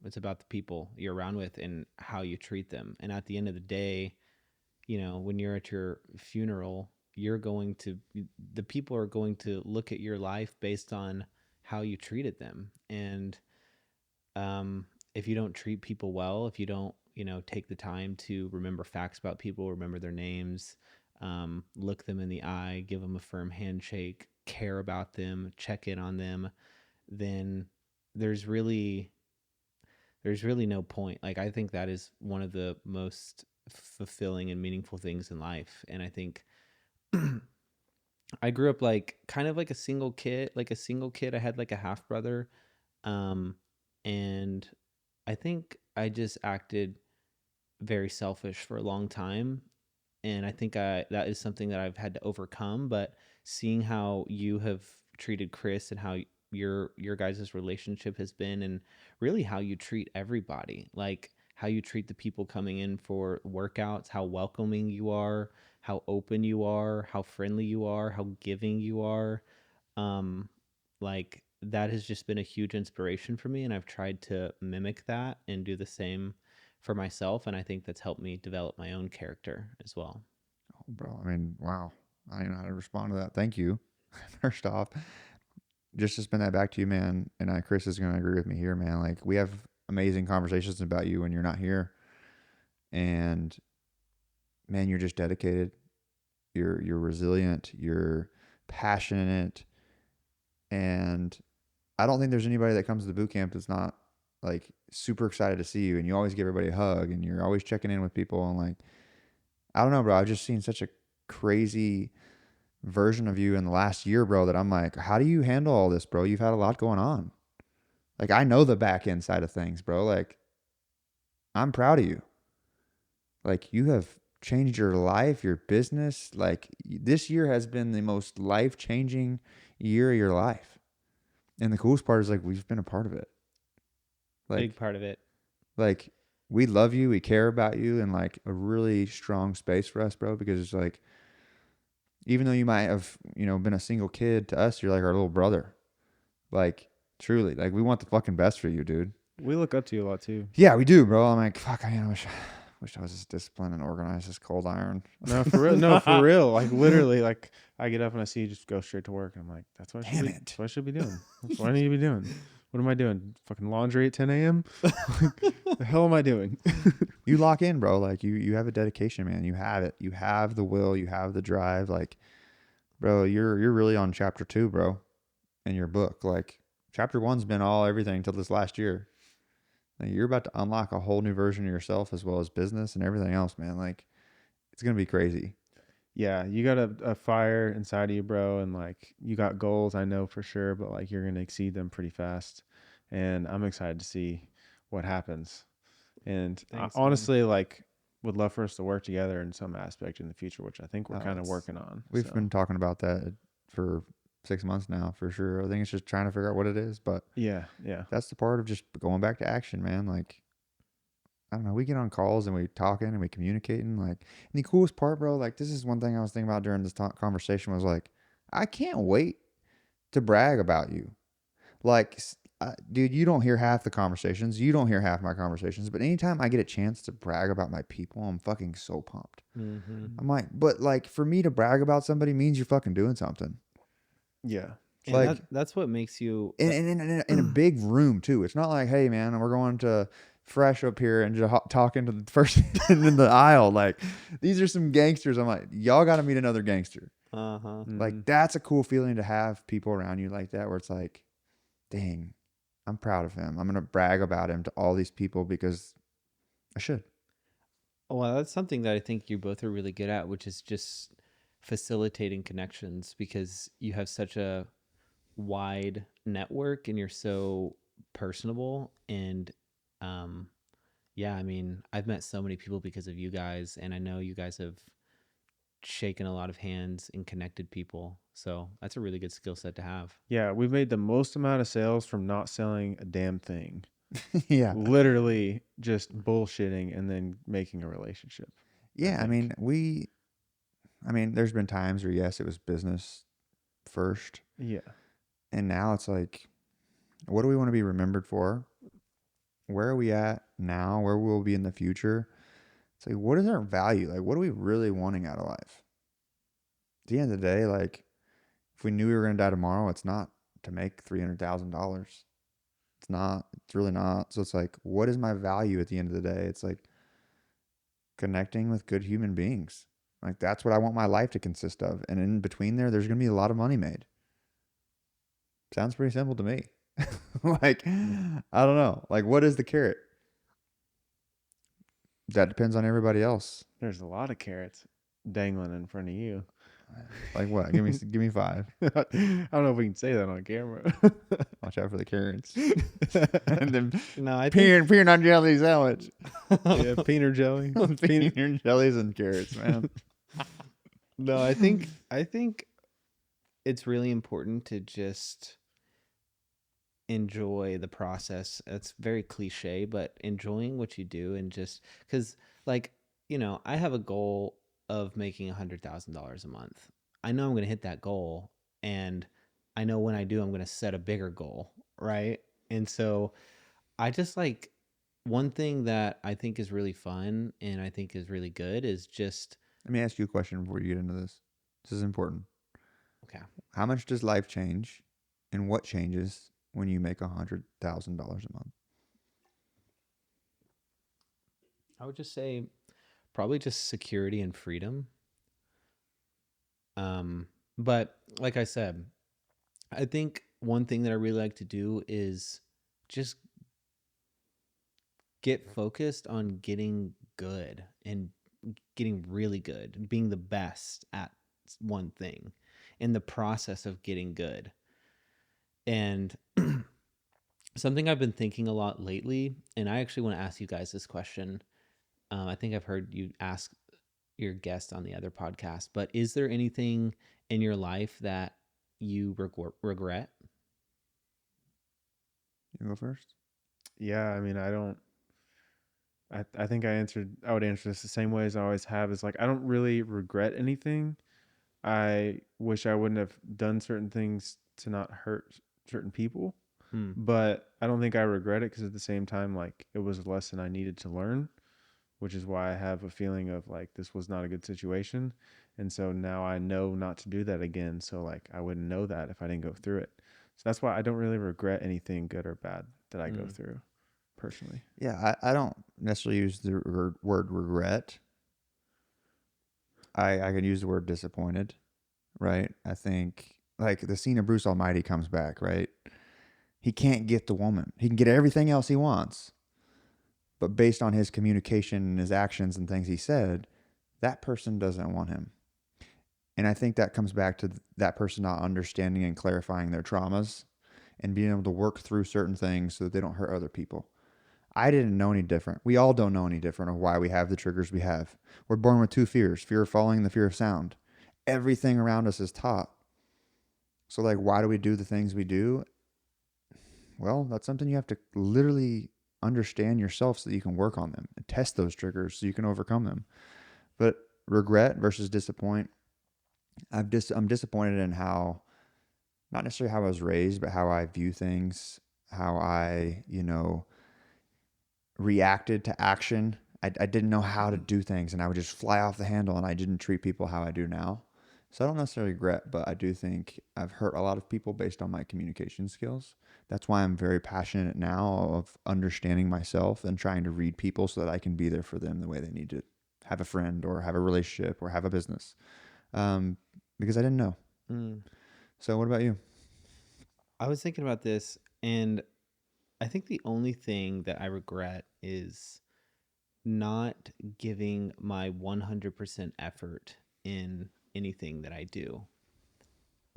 it's about the people you're around with and how you treat them. And at the end of the day, when you're at your funeral, the people are going to look at your life based on how you treated them. And if you don't treat people well, if you don't, take the time to remember facts about people, remember their names, look them in the eye, give them a firm handshake, care about them, check in on them, then there's really no point. Like, I think that is one of the most fulfilling and meaningful things in life. And I think I grew up like kind of like a single kid, I had like a half brother. Um, and I think I just acted very selfish for a long time. And I think that is something that I've had to overcome. But seeing how you have treated Chris and how your guys' relationship has been, and really how you treat everybody, like how you treat the people coming in for workouts, how welcoming you are, how open you are, how friendly you are, how giving you are, um, like that has just been a huge inspiration for me, and I've tried to mimic that and do the same for myself, and I think that's helped me develop my own character as well. Oh, bro, I mean, wow. I don't know how to respond to that. Thank you. First off, just to spin that back to you, man. And Chris is going to agree with me here, man. Like, we have amazing conversations about you when you're not here. And man, you're just dedicated. You're resilient. You're passionate. And I don't think there's anybody that comes to the boot camp that's not like super excited to see you. And you always give everybody a hug and you're always checking in with people. And like, I don't know, bro. I've just seen such a crazy version of you in the last year, bro, that I'm like, how do you handle all this, bro? You've had a lot going on. Like, I know the back end side of things, bro. Like, I'm proud of you. Like, you have changed your life, your business. Like, this year has been the most life changing year of your life. And the coolest part is, like, we've been a part of it. Big part of it. Like, we love you. We care about you in, like, a really strong space for us, bro, because it's like, even though you might have, been a single kid, to us, you're like our little brother. Like, truly. Like, we want the fucking best for you, dude. We look up to you a lot too. Yeah, we do, bro. I'm like, fuck, I wish I was as disciplined and organized as Coldiron. No, for real. No, for real. Like literally, like I get up and I see you just go straight to work, and I'm like, that's what I should Damn be. it. That's what I should be doing. That's what I need to be doing. What am I doing? Fucking laundry at 10 a.m. The hell am I doing? You lock in, bro. Like, you have a dedication, man. You have it. You have the will. You have the drive. Like, bro, you're really on chapter 2, bro, in your book. Like, chapter 1's been all everything till this last year. Like, you're about to unlock a whole new version of yourself as well as business and everything else, man. Like, it's gonna be crazy. Yeah, you got a fire inside of you, bro, and like you got goals, I know for sure, but like you're gonna exceed them pretty fast, and I'm excited to see what happens. And Thanks, I honestly, like, would love for us to work together in some aspect in the future, which I think we're kind of working on. We've so. been talking about that for 6 months now, for sure. I think it's just trying to figure out what it is, but Yeah. that's the part of just going back to action, man. Like, I don't know, we get on calls and we talking and we communicating. Like, and the coolest part, bro, like, this is one thing I was thinking about during this conversation was like, I can't wait to brag about you. Like, dude, you don't hear half the conversations. You don't hear half my conversations. But anytime I get a chance to brag about my people, I'm fucking so pumped. Mm-hmm. I'm like, but like, for me to brag about somebody means you're fucking doing something. Yeah. And Like, that's what makes you. in a big room too. It's not like, hey man, we're going to Fresh up here and just talking to the person in the aisle. Like, these are some gangsters. I'm like, y'all got to meet another gangster. Uh-huh. Like, that's a cool feeling to have people around you like that, where it's like, dang, I'm proud of him. I'm gonna brag about him to all these people because I should. Well, that's something that I think you both are really good at, which is just facilitating connections, because you have such a wide network and you're so personable. And yeah, I mean, I've met so many people because of you guys, and I know you guys have shaken a lot of hands and connected people. So that's a really good skill set to have. Yeah, we've made the most amount of sales from not selling a damn thing. Yeah. Literally just bullshitting and then making a relationship. Yeah. I think. mean, there's been times where, yes, it was business first. Yeah. And now it's like, what do we want to be remembered for? Where are we at now? Where will we be in the future? It's like, what is our value? Like, what are we really wanting out of life? At the end of the day, like, if we knew we were going to die tomorrow, it's not to make $300,000. It's not. It's really not. So it's like, what is my value at the end of the day? It's like connecting with good human beings. Like, that's what I want my life to consist of. And in between there's going to be a lot of money made. Sounds pretty simple to me. Like, I don't know. Like, what is the carrot? That depends on everybody else. There's a lot of carrots dangling in front of you. Like what? Give me 5. I don't know if we can say that on camera. Watch out for the carrots. And then No, I think peanut jelly sandwich. Yeah, peanut jelly. Peanut jellies and carrots, man. no, I think it's really important to just enjoy the process. It's very cliche, but enjoying what you do and just because, like, I have a goal of making $100,000 a month. I know I'm going to hit that goal, and I know when I do, I'm going to set a bigger goal, right? And so I just like one thing that I think is really fun and I think is really good is just Let me ask you a question before you get into this. This is important. okay. How much does life change, and what changes when you make $100,000 a month? I would just say probably just security and freedom. But like I said, I think one thing that I really like to do is just get focused on getting good and getting really good, being the best at one thing in the process of getting good. And something I've been thinking a lot lately, and I actually want to ask you guys this question. I think I've heard you ask your guest on the other podcast, but is there anything in your life that you regret? You go first. Yeah, I mean, I don't. I think I would answer this the same way as I always have. Is like I don't really regret anything. I wish I wouldn't have done certain things to not hurt certain people, Hmm. but I don't think I regret it because at the same time, like it was a lesson I needed to learn, which is why I have a feeling of like this was not a good situation, and so now I know not to do that again. So like I wouldn't know that if I didn't go through it. So that's why I don't really regret anything good or bad that I go through personally. Yeah, I don't necessarily use the word regret. I can use the word disappointed, right? I think like the scene of Bruce Almighty comes back, right? He can't get the woman. He can get everything else he wants. But based on his communication and his actions and things he said, that person doesn't want him. And I think that comes back to that person not understanding and clarifying their traumas and being able to work through certain things so that they don't hurt other people. I didn't know any different. We all don't know any different of why we have the triggers we have. We're born with 2 fears, fear of falling and the fear of sound. Everything around us is taught. So, like, why do we do the things we do? Well, that's something you have to literally understand yourself so that you can work on them and test those triggers so you can overcome them. But regret versus disappoint, I'm disappointed in how, not necessarily how I was raised, but how I view things, how I, reacted to action. I didn't know how to do things and I would just fly off the handle and I didn't treat people how I do now. So I don't necessarily regret, but I do think I've hurt a lot of people based on my communication skills. That's why I'm very passionate now of understanding myself and trying to read people so that I can be there for them the way they need to have a friend or have a relationship or have a business. Because I didn't know. So what about you? I was thinking about this, and I think the only thing that I regret is not giving my 100% effort in anything that I do.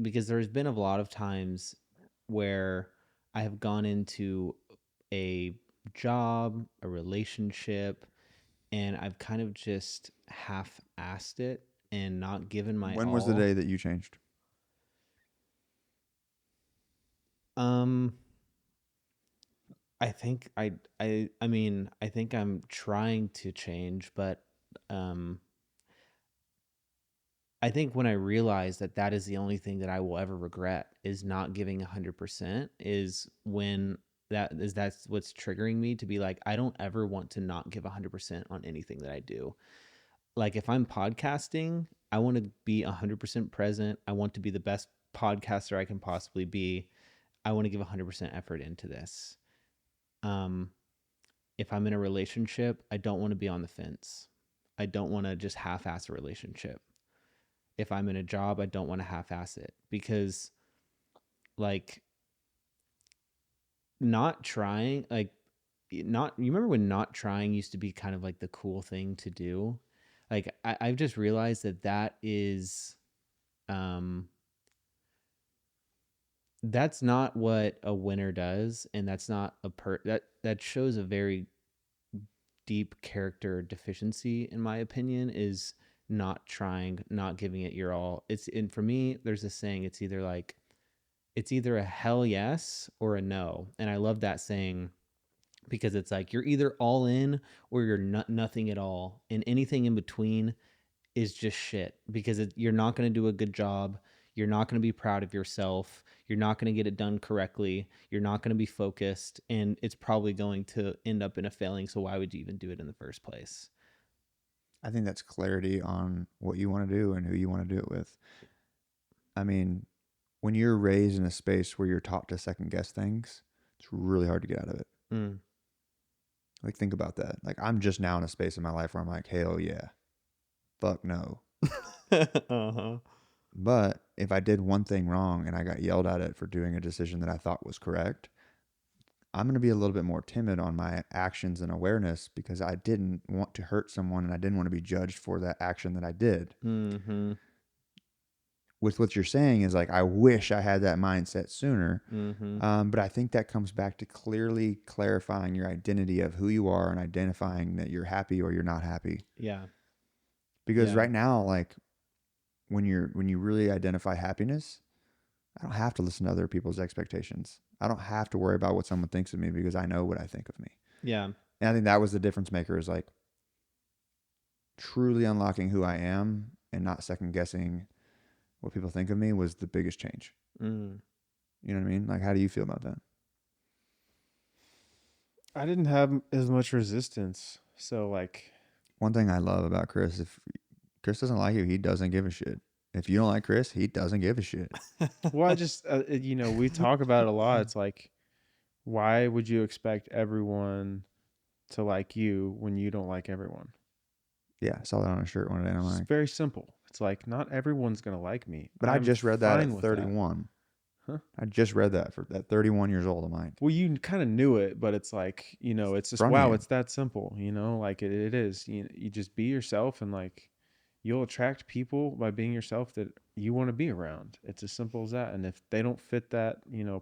Because there's been a lot of times where I have gone into a job, a relationship, and I've kind of just half-assed it and not given my When all. was the day that you changed? I think I think I'm trying to change, but I think when I realize that that is the only thing that I will ever regret is not giving 100% is when that's what's triggering me to be like, I don't ever want to not give 100% on anything that I do. Like if I'm podcasting, I want to be 100% present. I want to be the best podcaster I can possibly be. I want to give 100% effort into this. If I'm in a relationship, I don't want to be on the fence. I don't want to just half-ass a relationship. If I'm in a job, I don't want to half-ass it because like not trying, like not, you remember when not trying used to be kind of like the cool thing to do? Like I've just realized that that is that's not what a winner does, and that's not that shows a very deep character deficiency, in my opinion, is not trying, not giving it your all. And for me, there's this saying, it's either a hell yes or a no. And I love that saying because it's like you're either all in or you're nothing at all. And anything in between is just shit because you're not going to do a good job. You're not going to be proud of yourself. You're not going to get it done correctly. You're not going to be focused. And it's probably going to end up in a failing. So why would you even do it in the first place? I think that's clarity on what you want to do and who you want to do it with. I mean, when you're raised in a space where you're taught to second guess things, it's really hard to get out of it. Mm. Like, think about that. Like, I'm just now in a space in my life where I'm like, hell yeah, fuck no. Uh-huh. But if I did one thing wrong and I got yelled at it for doing a decision that I thought was correct, I'm going to be a little bit more timid on my actions and awareness because I didn't want to hurt someone and I didn't want to be judged for that action that I did. Mm-hmm. With what you're saying is like, I wish I had that mindset sooner. Mm-hmm. But I think that comes back to clearly clarifying your identity of who you are and identifying that you're happy or you're not happy. Yeah. Because Yeah. right now, like when you really identify happiness, I don't have to listen to other people's expectations. I don't have to worry about what someone thinks of me because I know what I think of me. Yeah. And I think that was the difference maker, is like truly unlocking who I am and not second guessing what people think of me was the biggest change. Mm. You know what I mean? Like, how do you feel about that? I didn't have as much resistance. So like, One thing I love about Chris, if Chris doesn't like you, he doesn't give a shit. If you don't like Chris, he doesn't give a shit. well, I just, we talk about it a lot. It's like, why would you expect everyone to like you when you don't like everyone? Yeah, I saw that on a shirt one day, and I'm It's like, very simple. It's like, not everyone's going to like me. but I I'm just read that fine at with that. 31. Huh? I just read that at 31 years old. I'm like, Well, you kind of knew it, but it's like, it's just, From wow, you. it's that simple, like it is. You just be yourself, and like you'll attract people by being yourself that you want to be around. It's as simple as that. And if they don't fit that,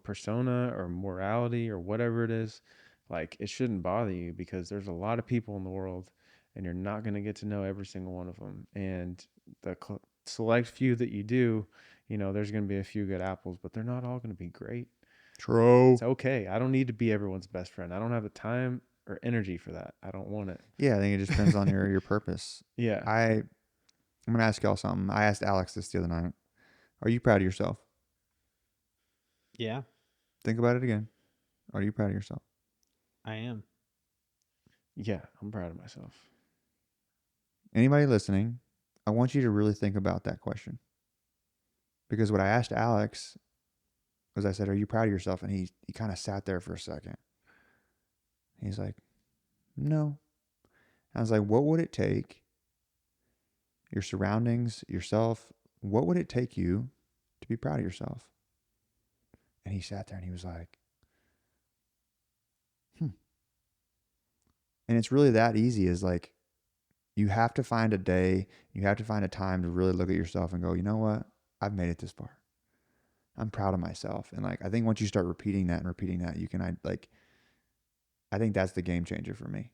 persona or morality or whatever it is, like it shouldn't bother you, because there's a lot of people in the world and you're not going to get to know every single one of them. And the select few that you do, there's going to be a few good apples, but they're not all going to be great. true. It's okay. I don't need to be everyone's best friend. I don't have the time or energy for that. I don't want it. Yeah, I think it just depends on your purpose. Yeah. I'm going to ask y'all something. I asked Alex this the other night. Are you proud of yourself? Yeah, Think about it again. Are you proud of yourself? I am. Yeah, I'm proud of myself. Anybody listening, I want you to really think about that question. Because what I asked Alex was, I said, are you proud of yourself? And he kind of sat there for a second. He's like, no. I was like, what would it take? Your surroundings, yourself, what would it take you to be proud of yourself? And he sat there and he was like, And it's really that easy, is like, you have to find a day, you have to find a time to really look at yourself and go, you know what? I've made it this far. I'm proud of myself. And like, I think once you start repeating that, you can, I think that's the game changer for me.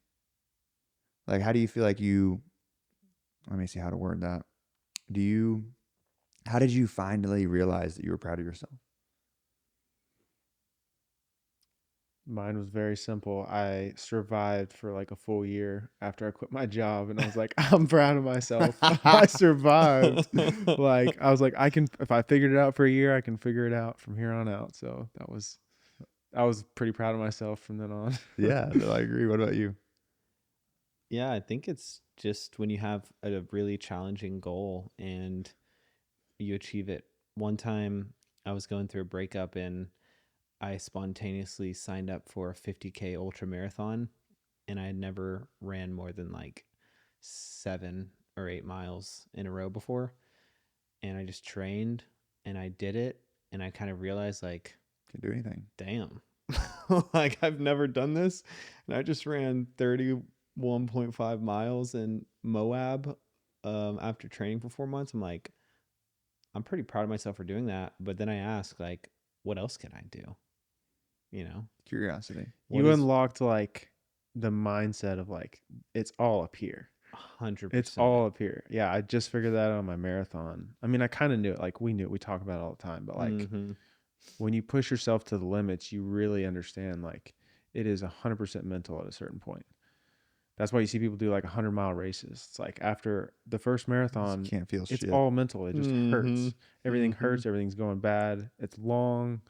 Like, how do you feel like let me see how to word that. How did you finally realize that you were proud of yourself? Mine was very simple. I survived for like a full year after I quit my job, and I was like, I'm proud of myself. I survived. Like, I was like, if I figured it out for a year, I can figure it out from here on out. So I was pretty proud of myself from then on. Yeah, I agree. What about you? Yeah, I think it's just when you have a really challenging goal and you achieve it. One time I was going through a breakup and I spontaneously signed up for a 50K ultra marathon, and I had never ran more than like 7 or 8 miles in a row before. And I just trained and I did it, and I kind of realized like, Can do anything. damn, like I've never done this. And I just ran 31.5 miles in Moab after training for 4 months. I'm like, I'm pretty proud of myself for doing that. But then I ask, like, what else can I do? You know, Curiosity. what You is unlocked like the mindset of like it's all up here. It's 100%? all up here. Yeah, I just figured that out on my marathon. I mean, I kind of knew it. Like we knew it. We talk about it all the time. But like Mm-hmm. when you push yourself to the limits, you really understand like it is 100% mental at a certain point. That's why you see people do like 100-mile races. It's like after the first marathon, Can't feel it's shit. all mental. It just Mm-hmm. hurts. Everything Mm-hmm. hurts. Everything's going bad. It's long.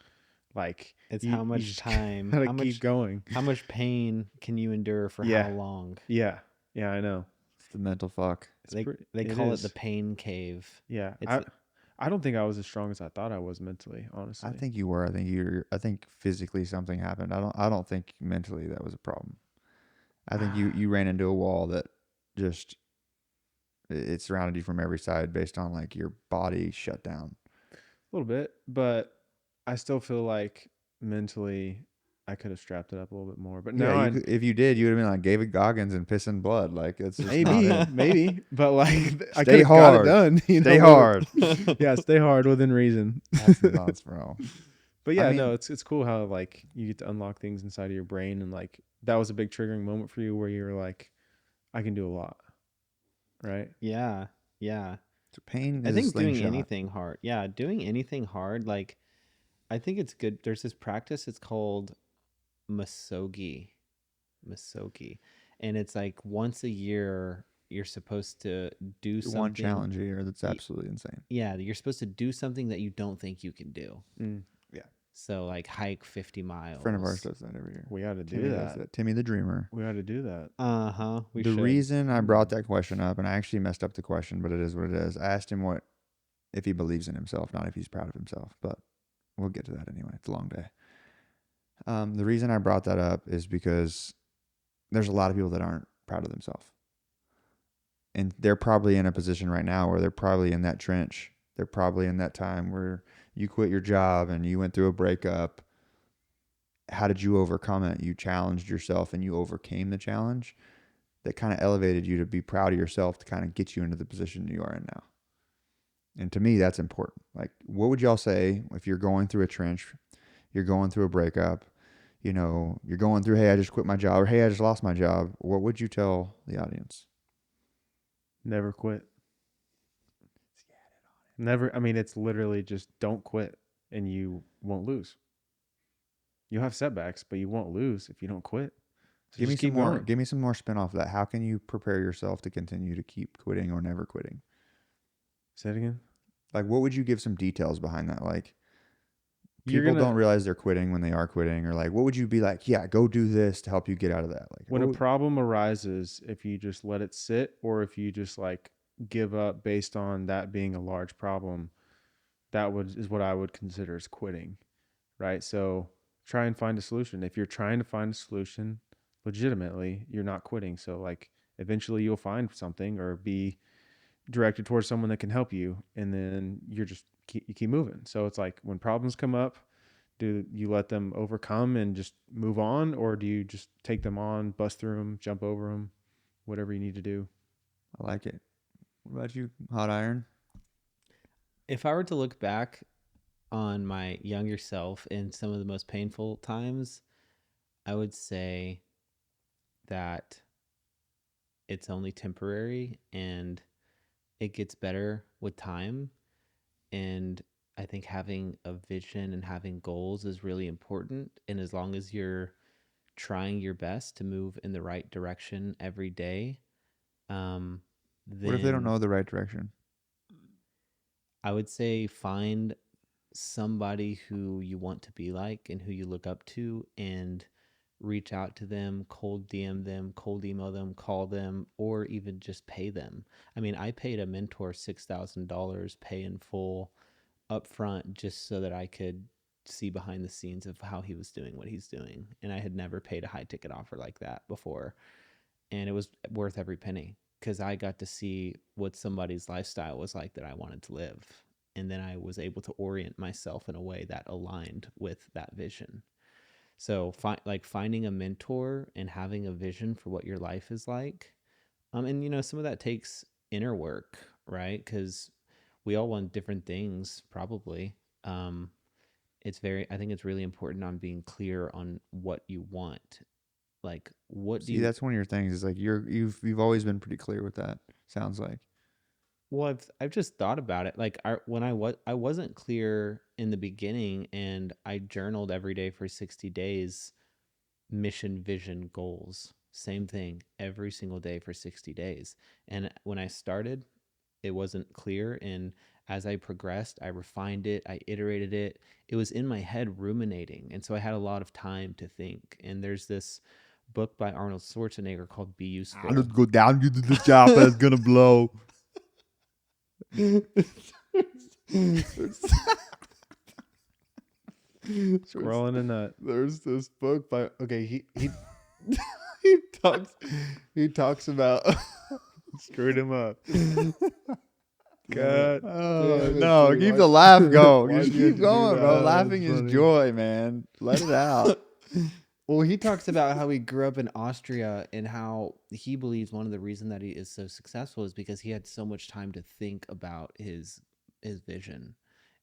Like It's you how much just time, gotta how keep much, going. how much pain can you endure for how Yeah. long? Yeah. Yeah, I know. It's the mental fuck. It's They pretty, they it call it the is. pain cave. Yeah. It's I don't think I was as strong as I thought I was mentally, honestly. I think you were. I think physically something happened. I don't think mentally that was a problem. I think you ran into a wall that just it surrounded you from every side based on like your body shut down. a little bit, but I still feel like mentally I could have strapped it up a little bit more. But Yeah, now you I could, if you did, you would have been like David Goggins and pissing blood. Like it's just not maybe, it. maybe, but like I Stay could have got it hard. done. You Stay know? hard. Yeah, stay hard within reason. That's nuts, bro. But I yeah, mean, no, it's cool how like you get to unlock things inside of your brain, and like that was a big triggering moment for you where you were like, I can do a lot, right? yeah, yeah. pain I is a think doing slingshot. anything hard, yeah, doing anything hard, like I think it's good. There's this practice. It's called Masogi, and it's like once a year you're supposed to do Do one something. challenge a year. That's absolutely insane. Yeah, you're supposed to do something that you don't think you can do. Mm, So like hike 50 A friend of ours miles. does that every year. we ought to do Timmy does that. that. Timmy the Dreamer. We ought to do that. Uh-huh. We The should. reason I brought that question up, and I actually messed up the question, but it is what it is. I asked him what if he believes in himself, not if he's proud of himself. But we'll get to that anyway. It's a long day. The reason I brought that up is because there's a lot of people that aren't proud of themselves. And they're probably in a position right now where they're probably in that trench. They're probably in that time where you quit your job and you went through a breakup. How did you overcome it? You challenged yourself and you overcame the challenge. That kind of elevated you to be proud of yourself to kind of get you into the position you are in now. And to me, that's important. Like, what would y'all say if you're going through a trench, you're going through a breakup, you know, you're going through, hey, I just quit my job, or hey, I just lost my job. What would you tell the audience? Never quit. Never. I mean, it's literally just don't quit and you won't lose. You'll have setbacks, but you won't lose if you don't quit. So Give me just some keep more. going. Give me some more spin off of that. How can you prepare yourself to continue to keep quitting or never quitting? Say it again. Like, what would you give some details behind that? Like, You're people gonna don't realize they're quitting when they are quitting, or like, what would you be like? Yeah, go do this to help you get out of that. Like, when a what- problem arises, if you just let it sit, or if you just like give up based on that being a large problem, is what I would consider as quitting, right? So try and find a solution. If you're trying to find a solution legitimately, you're not quitting. So like eventually you'll find something or be directed towards someone that can help you, and then you keep moving. So it's like when problems come up, do you let them overcome and just move on, or do you just take them on, bust through them, jump over them, whatever you need to do? I like it. What about you, Hot Iron? If I were to look back on my younger self in some of the most painful times, I would say that it's only temporary and it gets better with time. And I think having a vision and having goals is really important. And as long as you're trying your best to move in the right direction every day, then What if they don't know the right direction? I would say find somebody who you want to be like and who you look up to, and reach out to them, cold DM them, cold email them, call them, or even just pay them. I mean, I paid a mentor $6,000 pay in full up front just so that I could see behind the scenes of how he was doing what he's doing. And I had never paid a high ticket offer like that before. And it was worth every penny because I got to see what somebody's lifestyle was like that I wanted to live. And then I was able to orient myself in a way that aligned with that vision. So finding a mentor and having a vision for what your life is like. And you know, some of that takes inner work, right? Because we all want different things, probably. I think it's really important on being clear on what you want. Like, what do See, you, that's one of your things. Is like you've always been pretty clear with that. Sounds like. well, I've just thought about it. Like, I wasn't clear in the beginning, and I journaled every day for 60 days, mission, vision, goals. Same thing every single day for 60 days. And when I started, it wasn't clear. And as I progressed, I refined it, I iterated it. It was in my head ruminating. And so I had a lot of time to think. And there's this book by Arnold Schwarzenegger called Be Useful. Let's go down. You do the job. It's gonna blow. Scrolling a nut. There's this book by he talks he talks about Screwed him up. God. Oh, Damn it, no, dude. keep Why- the laugh go. why'd Just you have keep to do going, bro. that? Laughing That's is funny. joy, man. Let it out. Well, he talks about how he grew up in Austria and how he believes one of the reasons that he is so successful is because he had so much time to think about his vision.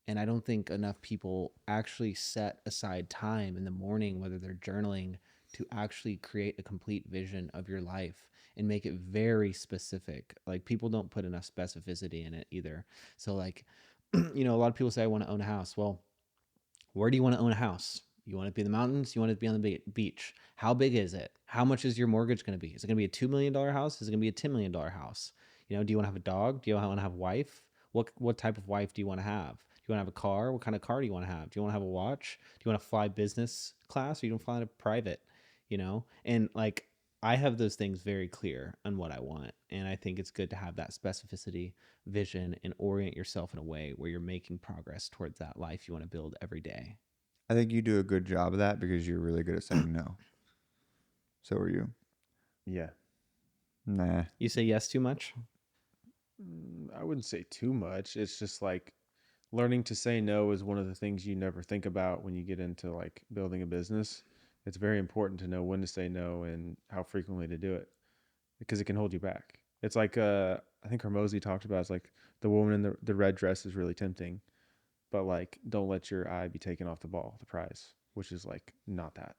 And I don't think enough people actually set aside time in the morning, whether they're journaling, to actually create a complete vision of your life and make it very specific. Like, people don't put enough specificity in it either. So, like, a lot of people say, I want to own a house. Well, where do you want to own a house? You want it to be in the mountains? You want it to be on the beach? How big is it? How much is your mortgage going to be? Is it going to be a $2 million house? Is it going to be a $10 million house? Do you want to have a dog? Do you want to have a wife? What type of wife do you want to have? Do you want to have a car? What kind of car do you want to have? Do you want to have a watch? Do you want to fly business class, or you want to fly in a private? And like, I have those things very clear on what I want. And I think it's good to have that specificity, vision, and orient yourself in a way where you're making progress towards that life you want to build every day. I think you do a good job of that because you're really good at saying no. So are you. Yeah. Nah. You say yes too much? I wouldn't say too much. It's just like learning to say no is one of the things you never think about when you get into like building a business. It's very important to know when to say no and how frequently to do it because it can hold you back. It's like I think Hermosi talked about, it's like the woman in the red dress is really tempting, but like don't let your eye be taken off the ball, the prize, which is like not that.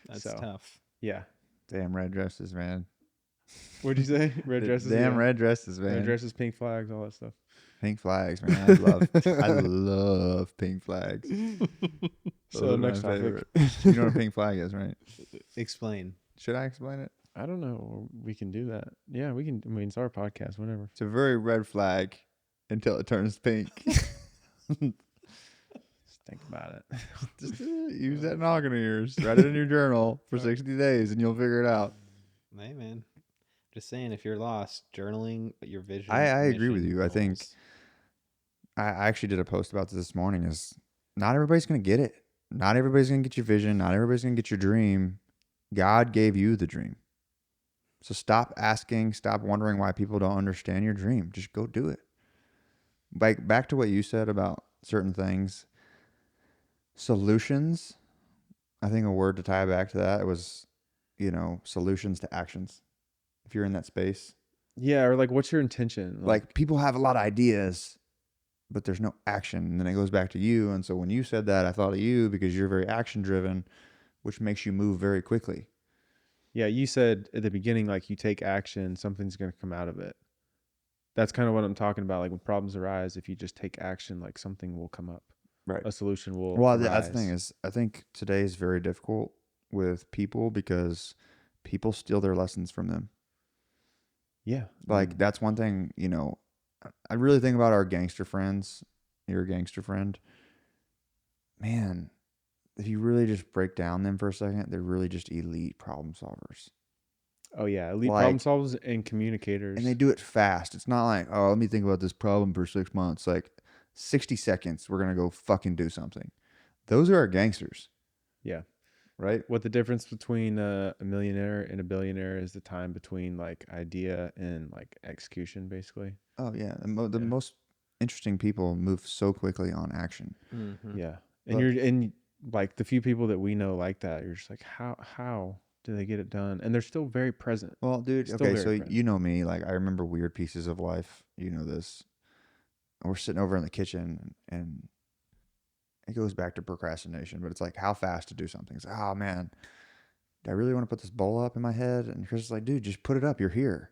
That's So, tough. yeah. Damn red dresses, man. What'd you say? Red dresses? Damn Yeah. red dresses, man. Red dresses, pink flags, all that stuff. Pink flags, man. I love pink flags. So Those are next my topic. favorite. You know what a pink flag is, right? Explain. Should I explain it? I don't know. We can do that. Yeah, we can. I mean, it's our podcast, whatever. It's a very red flag until it turns pink. Just think about it. Just use that noggin of yours. Write it in your journal for 60 days and you'll figure it out. Hey, man. Just saying, if you're lost, journaling your vision. I agree with mission, you. I think goals. I actually did a post about this morning is not everybody's going to get it. Not everybody's going to get your vision. Not everybody's going to get your dream. God gave you the dream. So stop asking, stop wondering why people don't understand your dream. Just go do it. Like back to what you said about certain things. Solutions. I think a word to tie back to that was, solutions to actions. If you're in that space. Yeah, or like, what's your intention? Like people have a lot of ideas, but there's no action. And then it goes back to you. And so when you said that, I thought of you because you're very action driven, which makes you move very quickly. yeah, you said at the beginning, like you take action, something's going to come out of it. That's kind of what I'm talking about. Like when problems arise, if you just take action, like something will come up. Right. A solution will Well, arise. that's the thing is, I think today is very difficult with people because people steal their lessons from them. Yeah. Like that's one thing, I really think about our gangster friends. Your gangster friend, man, if you really just break down them for a second, they're really just elite problem solvers. Oh yeah, elite Like- problem solvers and communicators. And they do it fast. It's not like, oh, let me think about this problem for 6 months. Like 60 seconds, we're going to go fucking do something. Those are our gangsters. Yeah. Right? What the difference between a millionaire and a billionaire is the time between like idea and like execution, basically. Oh, yeah. The Yeah. most interesting people move so quickly on action. Mhm. Yeah. And Look. you're and like the few people that we know like that, you're just like, how do they get it done? And they're still very present. Well, dude, Still okay, very so present. you know me. Like, I remember weird pieces of life. You know this. we're sitting over in the kitchen, and it goes back to procrastination, but it's like how fast to do something. It's like, oh man, do I really want to put this bowl up in my head? And Chris is like, dude, just put it up. You're here.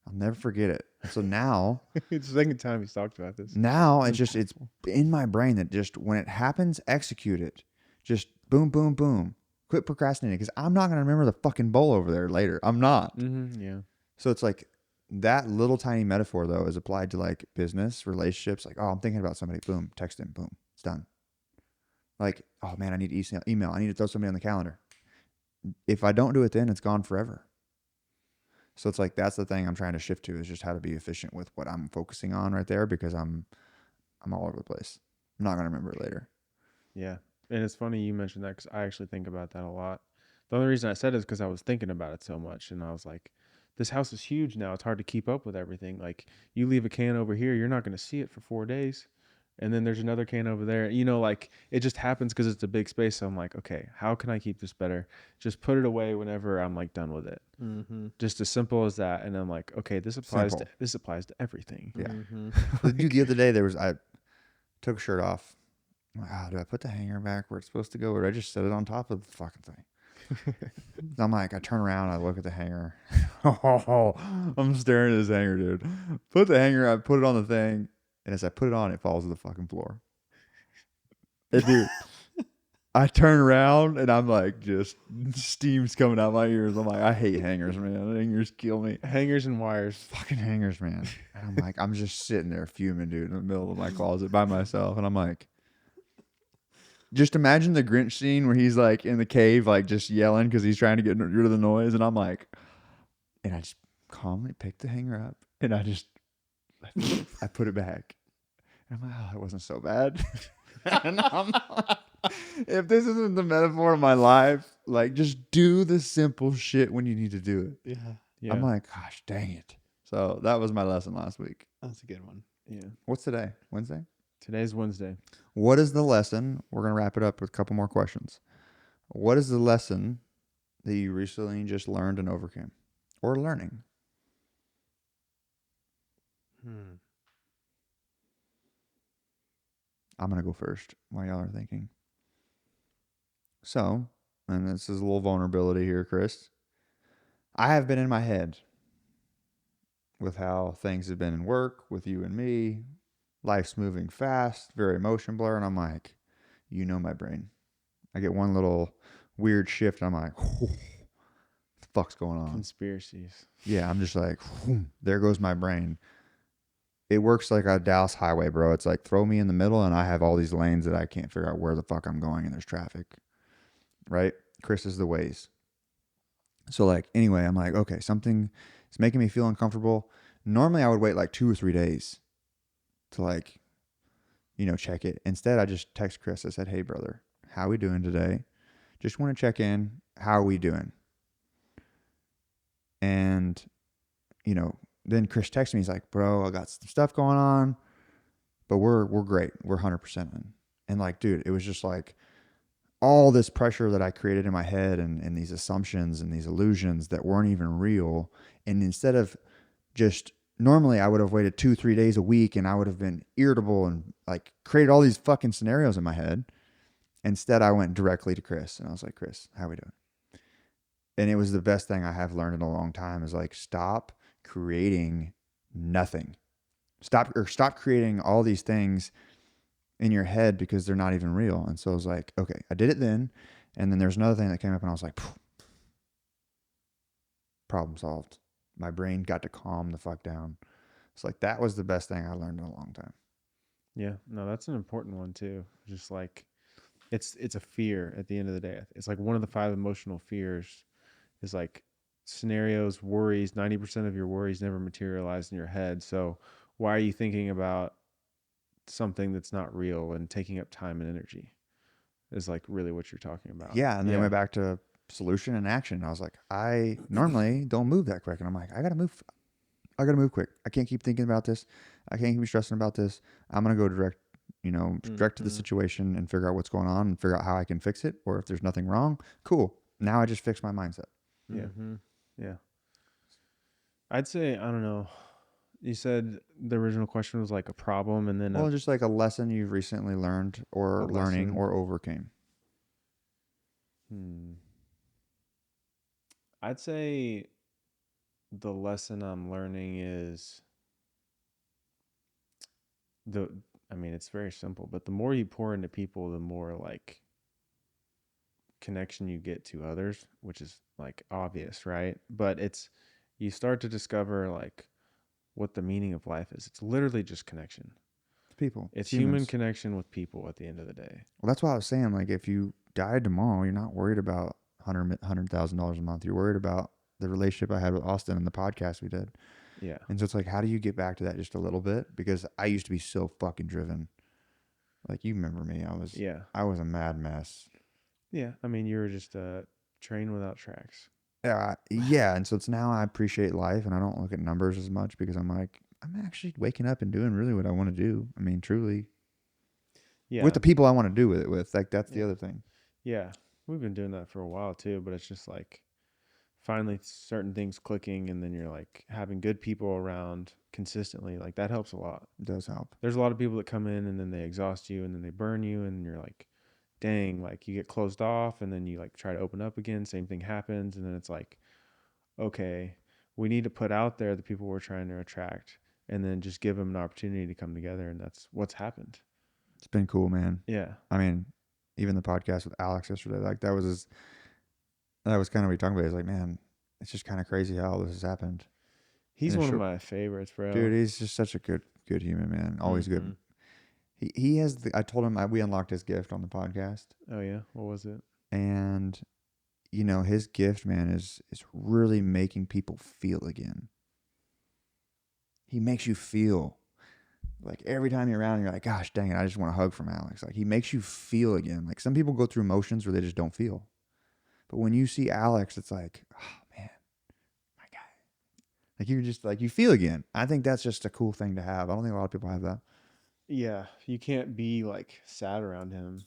I'll never forget it. And so now, It's the second time he's talked about this. it's in my brain that just when it happens, execute it. Just boom, boom, boom. Quit procrastinating because I'm not going to remember the fucking bowl over there later. I'm not. Yeah. So it's like that little tiny metaphor, though, is applied to like business, relationships. Like, oh, I'm thinking about somebody. Boom, text him. Boom, it's done. Like, oh man, I need email. I need to throw somebody on the calendar. If I don't do it then, it's gone forever. So it's like that's the thing I'm trying to shift to is just how to be efficient with what I'm focusing on right there because I'm all over the place. I'm not going to remember it later. Yeah. And it's funny you mentioned that because I actually think about that a lot. The only reason I said it is because I was thinking about it so much. And I was like, this house is huge now. It's hard to keep up with everything. Like you leave a can over here, you're not going to see it for 4 days. And then there's another can over there. You know, like it just happens because it's a big space. So I'm like, okay, how can I keep this better? Just put it away whenever I'm like done with it. Mm-hmm. Just as simple as that. And I'm like, okay, this applies to everything. Yeah. Mm-hmm. Dude, the other day I took a shirt off. I'm like, oh, do I put the hanger back where it's supposed to go, or do I just set it on top of the fucking thing? I'm like, I turn around, I look at the hanger. Oh, I'm staring at this hanger, dude. Put the hanger, I put it on the thing, and as I put it on, it falls to the fucking floor. And dude, I turn around and I'm like, just steam's coming out my ears. I'm like, I hate hangers, man. Hangers kill me. Hangers and wires. Fucking hangers, man. And I'm like, I'm just sitting there fuming, dude, in the middle of my closet by myself. And I'm like, just imagine the Grinch scene where he's like in the cave, like just yelling because he's trying to get rid of the noise. And I'm like, and I just calmly picked the hanger up and I put it back. And I'm like, oh, that wasn't so bad. And I'm like, if this isn't the metaphor of my life, like just do the simple shit when you need to do it. Yeah. I'm like, gosh, dang it. So that was my lesson last week. That's a good one. Yeah. What's today? Wednesday? Today's Wednesday. What is the lesson? We're going to wrap it up with a couple more questions. What is the lesson that you recently just learned and overcame or learning? I'm going to go first while y'all are thinking. So, and this is a little vulnerability here, Chris. I have been in my head with how things have been in work with you and me. Life's moving fast, very emotion blur. And I'm like, you know my brain. I get one little weird shift. And I'm like, what the fuck's going on? Conspiracies. Yeah, I'm just like, there goes my brain. It works like a Dallas highway, bro. It's like throw me in the middle and I have all these lanes that I can't figure out where the fuck I'm going and there's traffic. Right? Chris is the Waze. So like, anyway, I'm like, okay, something is making me feel uncomfortable. Normally I would wait like 2 or 3 days to like, check it. Instead, I just text Chris. I said, hey, brother, how we doing today? Just want to check in. How are we doing? And, then Chris texted me. He's like, bro, I got some stuff going on, but we're great. We're 100% in. And like, dude, it was just like all this pressure that I created in my head and these assumptions and these illusions that weren't even real. And instead of just normally I would have waited 2-3 days a week and I would have been irritable and like created all these fucking scenarios in my head. Instead, I went directly to Chris and I was like, Chris, how we doing? And it was the best thing I have learned in a long time is like, stop creating nothing. Stop creating all these things in your head because they're not even real. And so I was like, okay, I did it then. And then there's another thing that came up and I was like, problem solved. My brain got to calm the fuck down. It's like, that was the best thing I learned in a long time. Yeah. No, that's an important one too. Just like, it's a fear at the end of the day. It's like one of the 5 emotional fears is like scenarios, worries. 90% of your worries never materialize in your head. So why are you thinking about something that's not real and taking up time and energy is like really what you're talking about. Yeah. And then I went back to solution and action. I was like, I normally don't move that quick. And I'm like, I got to move quick. I can't keep thinking about this. I can't keep stressing about this. I'm going to go direct to the situation and figure out what's going on and figure out how I can fix it. Or if there's nothing wrong, cool. Now I just fixed my mindset. Yeah. Yeah. I'd say, I don't know. You said the original question was like a problem, and then Well, just like a lesson you've recently learned or a learning lesson. or overcame. I'd say the lesson I'm learning is the. I mean, it's very simple, but the more you pour into people, the more like connection you get to others, which is like obvious, right? But it's you start to discover like what the meaning of life is. It's literally just connection. It's people. It's human humans. connection with people at the end of the day. Well, that's why I was saying, like, if you died tomorrow, you're not worried about $100,000 a month. You're worried about the relationship I had with Austin and the podcast we did. Yeah. And so it's like, how do you get back to that just a little bit? Because I used to be so fucking driven. Like, you remember me. Yeah. I was a mad mess. Yeah. I mean, you were just a train without tracks. Yeah. And so it's now I appreciate life and I don't look at numbers as much because I'm like, I'm actually waking up and doing really what I want to do. I mean, truly. Yeah. With the people I want to do it with. Like, that's the other thing. Yeah. We've been doing that for a while too, but it's just like finally certain things clicking, and then you're like having good people around consistently. Like that helps a lot. It does help. There's a lot of people that come in and then they exhaust you and then they burn you, and you're like, dang, like you get closed off, and then you like try to open up again. Same thing happens. And then it's like, okay, we need to put out there the people we're trying to attract and then just give them an opportunity to come together. And that's what's happened. It's been cool, man. Yeah. I mean, even the podcast with Alex yesterday, like that was kind of what you're talking about. He's like, man, it's just kind of crazy how all this has happened. He's one of my favorites, bro. Dude, he's just such a good human, man. Always good. He has I told him we unlocked his gift on the podcast. Oh yeah, what was it? And you know, his gift, man, is really making people feel again. He makes you feel. Like every time you're around, you're like, gosh dang it, I just want a hug from Alex. Like he makes you feel again. Like some people go through emotions where they just don't feel. But when you see Alex, it's like, oh man, my guy. Like you're just like, you feel again. I think that's just a cool thing to have. I don't think a lot of people have that. Yeah, you can't be like sad around him.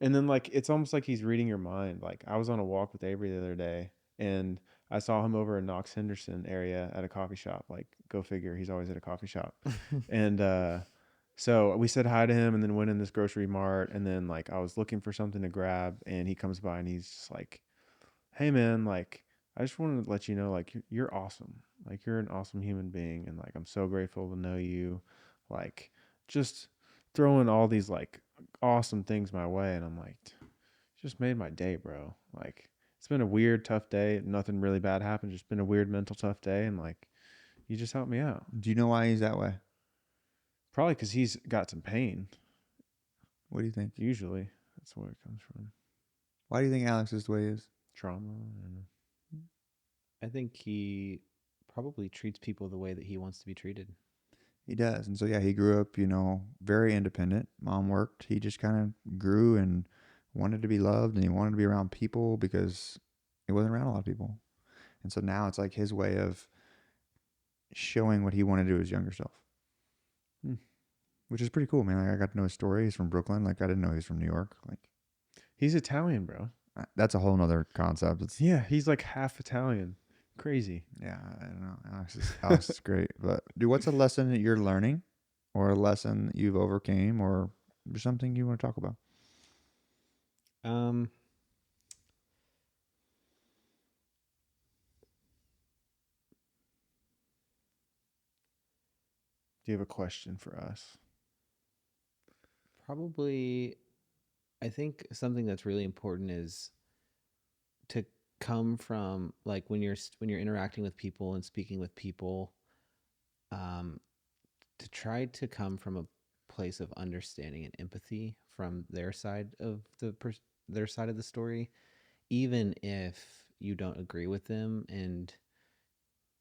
And then like it's almost like he's reading your mind. Like I was on a walk with Avery the other day and I saw him over in Knox Henderson area at a coffee shop. Like go figure, he's always at a coffee shop. And so we said hi to him and then went in this grocery mart, and then like I was looking for something to grab and he comes by and he's just like, "Hey man, like I just wanted to let you know like you're awesome. Like you're an awesome human being, and like I'm so grateful to know you." Like just throwing all these like awesome things my way, and I'm like, just made my day, bro. Like it's been a weird, tough day. Nothing really bad happened. Just been a weird mental tough day, and like you just helped me out. Do you know why he's that way? Probably because he's got some pain. What do you think? Usually, that's where it comes from. Why do you think Alex is the way he is? Trauma. I don't know. I think he probably treats people the way that he wants to be treated. He does. And so, yeah, he grew up, you know, very independent. Mom worked. He just kind of grew and wanted to be loved, and he wanted to be around people because he wasn't around a lot of people. And so now it's like his way of showing what he wanted to do his younger self, which is pretty cool, man. Like, I got to know his story. He's from Brooklyn. Like, I didn't know he was from New York. Like, He's Italian, bro. that's a whole nother concept. It's, Yeah, he's like half Italian. Crazy. yeah, I don't know. Alex is great. But, dude, what's a lesson that you're learning or a lesson that you've overcame or something you want to talk about? Do you have a question for us? Probably, I think something that's really important is to come from like when you're interacting with people and speaking with people, to try to come from a place of understanding and empathy from their side of their side of the story, even if you don't agree with them and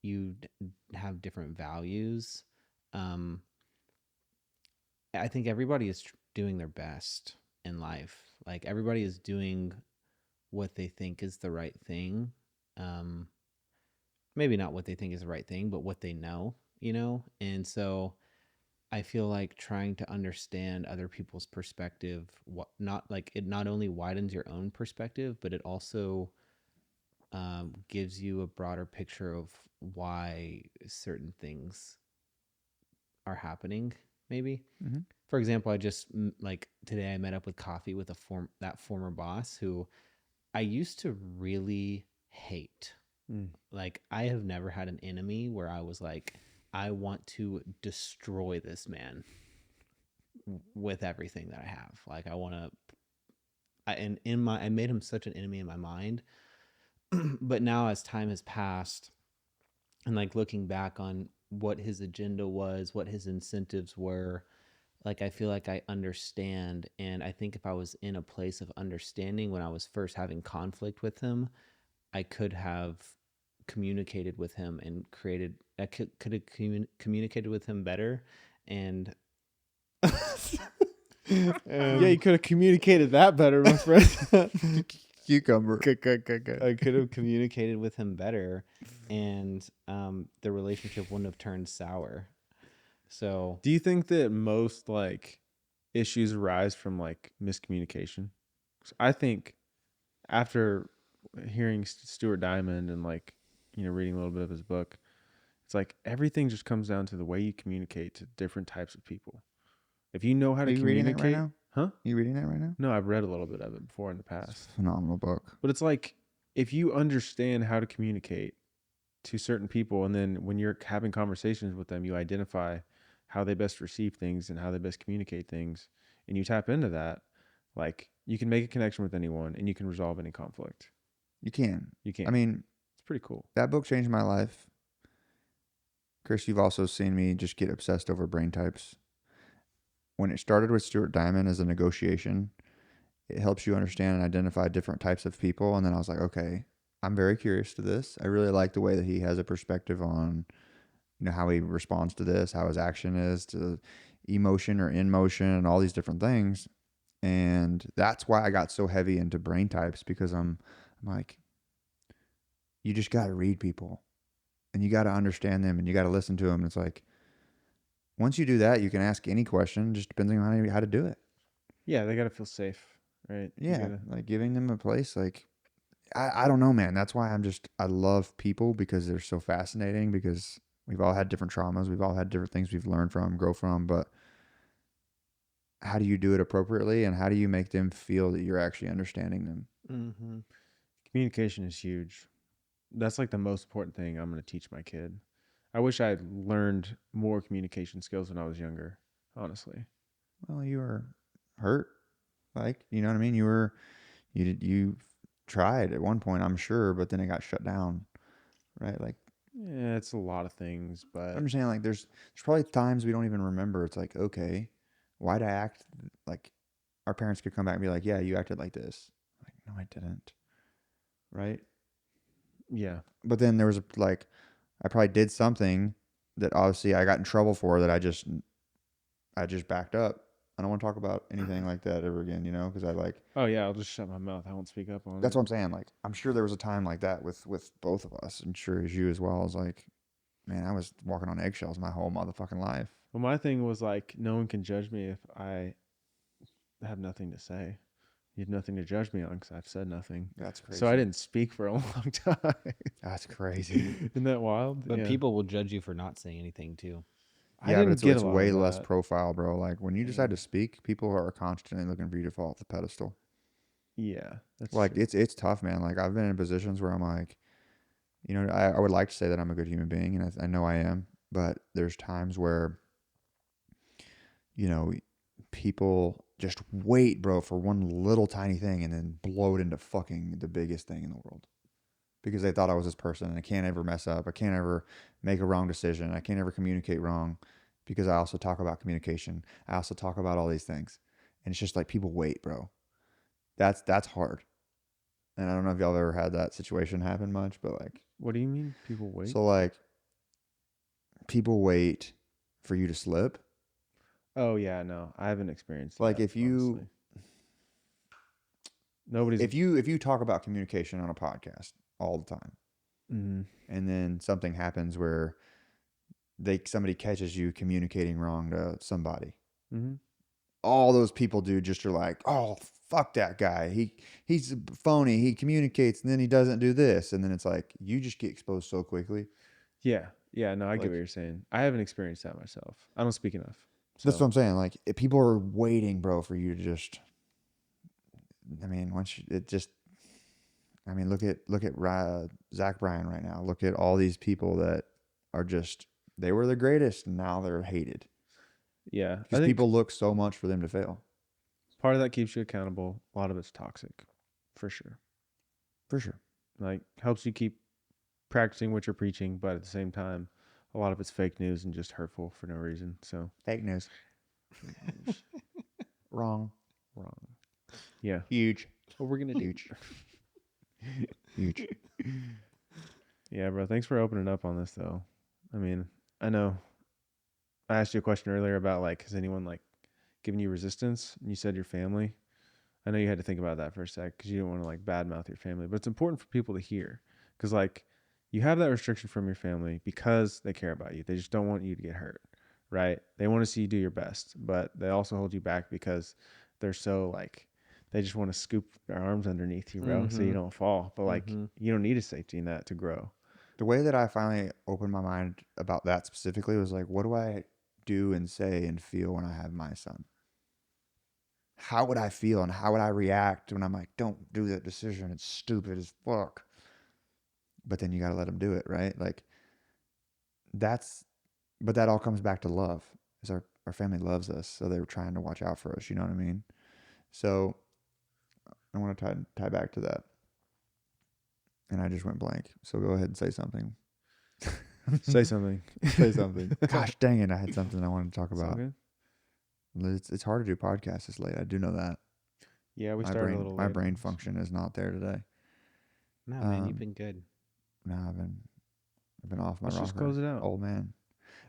you have different values. I think everybody is doing their best in life. Like everybody is doing what they think is the right thing. Maybe not what they think is the right thing, but what they know, you know? And so I feel like trying to understand other people's perspective, not like it not only widens your own perspective, but it also gives you a broader picture of why certain things are happening. Maybe, Mhm. for example, like today I met up with coffee with that former boss who I used to really hate. Mm. Like I have never had an enemy where I was like, I want to destroy this man with everything that I have. Like I want to, I made him such an enemy in my mind. But now as time has passed and like looking back on what his agenda was, what his incentives were, like I feel like I understand. And I think if I was in a place of understanding when I was first having conflict with him, I could have communicated with him and I could have communicated with him better. And Yeah, you could have communicated that better, my friend. Cucumber. I could have communicated with him better, and the relationship wouldn't have turned sour. So Do you think that most like issues arise from like miscommunication? 'Cause I think after hearing Stuart Diamond and like reading a little bit of his book, it's like everything just comes down to the way you communicate to different types of people. If you know how Are to you reading that right communicate, now? huh? You reading that right now? No, I've read a little bit of it before in the It's a past. phenomenal book. But it's like if you understand how to communicate to certain people, and then when you're having conversations with them, you identify how they best receive things and how they best communicate things, and you tap into that, like you can make a connection with anyone and you can resolve any conflict. You can. You can. I mean, It's pretty cool. that book changed my life. Chris, you've also seen me just get obsessed over brain types. When it started with Stuart Diamond as a negotiation, it helps you understand and identify different types of people. And then I was like, okay, I'm very curious to this. I really like the way that he has a perspective on, how he responds to this, how his action is to emotion or in motion and all these different things. And that's why I got so heavy into brain types, because I'm like, you just got to read people and you got to understand them and you got to listen to them. And it's like, once you do that, you can ask any question, just depending on how to do it. Yeah, they got to feel safe, right? You Yeah. gotta- Like giving them a place. Like, I don't know, man. That's why I love people, because they're so fascinating, because we've all had different traumas. We've all had different things we've learned from, grow from, but how do you do it appropriately, and how do you make them feel that you're actually understanding them? mm-hmm. Communication is huge. That's like the most important thing I'm going to teach my kid. I wish I learned more communication skills when I was younger, honestly. Well, you were hurt. Like, you know what I mean? You tried at one point, I'm sure, but then it got shut down, right? Like, Yeah, it's a lot of things, but I'm just saying, like, there's probably times we don't even remember. It's like, okay, why'd I act like? Our parents could come back and be like, yeah, you acted like this. Like, no, I didn't. Right? yeah. But then there was like, I probably did something that obviously I got in trouble for, that I just backed up. I don't want to talk about anything like that ever again, because I like, Oh yeah, I'll just shut my mouth. I won't speak up on that's it. what I'm saying. Like, I'm sure there was a time like that with both of us, and sure as you as well. I was like, man, I was walking on eggshells my whole motherfucking life. Well, my thing was like, no one can judge me if I have nothing to say. You have nothing to judge me on because I've said nothing. That's crazy. So I didn't speak for a long time. That's crazy. Isn't that wild? But Yeah. people will judge you for not saying anything too. I Yeah, but didn't get it's a lot way of less that. profile, bro. Like, when you decide to speak, people are constantly looking for you to fall off the pedestal. Yeah, that's Like, true. it's tough, man. Like, I've been in positions where I'm like, I would like to say that I'm a good human being, and I know I am, but there's times where, people just wait, bro, for one little tiny thing and then blow it into fucking the biggest thing in the world, because they thought I was this person and I can't ever mess up. I can't ever make a wrong decision. I can't ever communicate wrong, because I also talk about communication. I also talk about all these things. And it's just like, people wait, bro. That's hard. And I don't know if y'all have ever had that situation happen much, but like, What do you mean people wait? so like, people wait for you to slip. Oh yeah, no, I haven't experienced Like, that, if you honestly. Nobody's. if you talk about communication on a podcast all the time, Mhm. and then something happens where somebody catches you communicating wrong to somebody, Mhm. all those people do just are like, oh, fuck that guy. He's phony. He communicates and then he doesn't do this. And then it's like, you just get exposed so quickly. Yeah, Yeah, no, I get Like- what you're saying. I haven't experienced that myself. I don't speak enough. That's So, what I'm saying. Like, if people are waiting, bro, for you to just. I mean, I mean, look at Zach Bryan right now. Look at all these people that are just. They were the greatest, and now they're hated yeah, I because think people look so much for them to fail. part of that keeps you accountable. A lot of it's toxic, for sure. For sure. Like helps you keep practicing what you're preaching, but at the same time, a lot of it's fake news and just hurtful for no reason. So Fake news. Wrong. wrong. Yeah. Huge. What we're gonna do? Huge. Huge. Yeah, bro. Thanks for opening up on this, though. I mean, I know I asked you a question earlier about like, has anyone like given you resistance? And you said your family. I know you had to think about that for a sec because you don't want to like badmouth your family, but it's important for people to hear because like you have that restriction from your family because they care about you. They just don't want you to get hurt, right? They want to see you do your best, but they also hold you back because they're so like they just want to scoop their arms underneath you, bro, so you don't fall. But like you don't need a safety net to grow. The way that I finally opened my mind about that specifically was like, what do I do and say and feel when I have my son? How would I feel and how would I react when I'm like, don't do that decision. It's stupid as fuck. But then you got to let them do it, right? Like, but that all comes back to love. Is our family loves us, so they're trying to watch out for us. You know what I mean? So I want to tie back to that. And I just went blank. So go ahead and say something. Say something. Say something. Gosh dang it. I had something I wanted to talk It's all about. good. It's hard to do podcasts this late. I do know that. Yeah, we My started brain, a little my late. brain function is not there today. No, man, you've Um, been good. No, I've been off my Let's rocker. just close it out. Old man.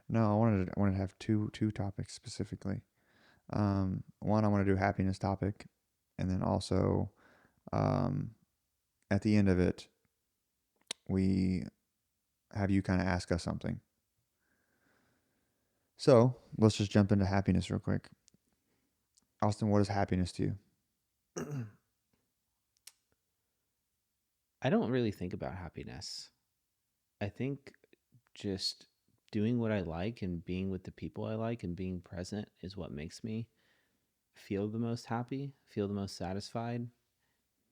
No, I wanted to have two topics specifically. One, I want to do a happiness topic, and then also, at the end of it, we have you kind of ask us something. So let's just jump into happiness real quick. Austin, what is happiness to you? I don't really think about happiness. I think just doing what I like and being with the people I like and being present is what makes me feel the most happy, feel the most satisfied.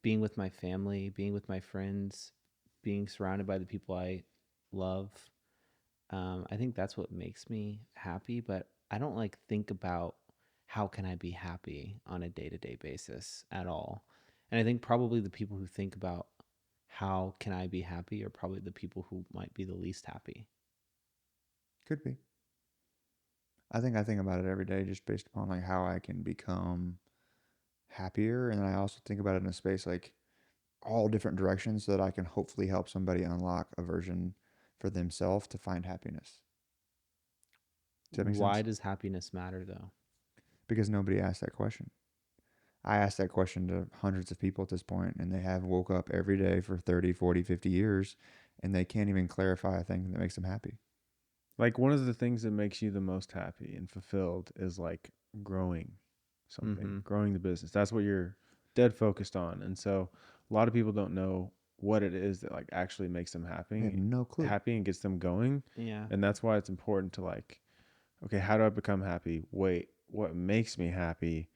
Being with my family, being with my friends, being surrounded by the people I love. I think that's what makes me happy, but I don't like think about how can I be happy on a day-to-day basis at all. And I think probably the people who think about how can I be happy are probably the people who might be the least happy. Could be. I think about it every day just based upon like how I can become happier, and then I also think about it in a space like all different directions so that I can hopefully help somebody unlock a version for themselves to find happiness. Does that make Why sense? does happiness matter though? Because nobody asked that question. I asked that question to hundreds of people at this point, and they have woke up every day for 30, 40, 50 years, and they can't even clarify a thing that makes them happy. Like one of the things that makes you the most happy and fulfilled is like growing something, growing the business. That's what you're dead focused on. And so a lot of people don't know what it is that like actually makes them I have happy, no clue. and gets them going. Yeah. And that's why it's important to like, okay, how do I become happy? Wait, what makes me happy?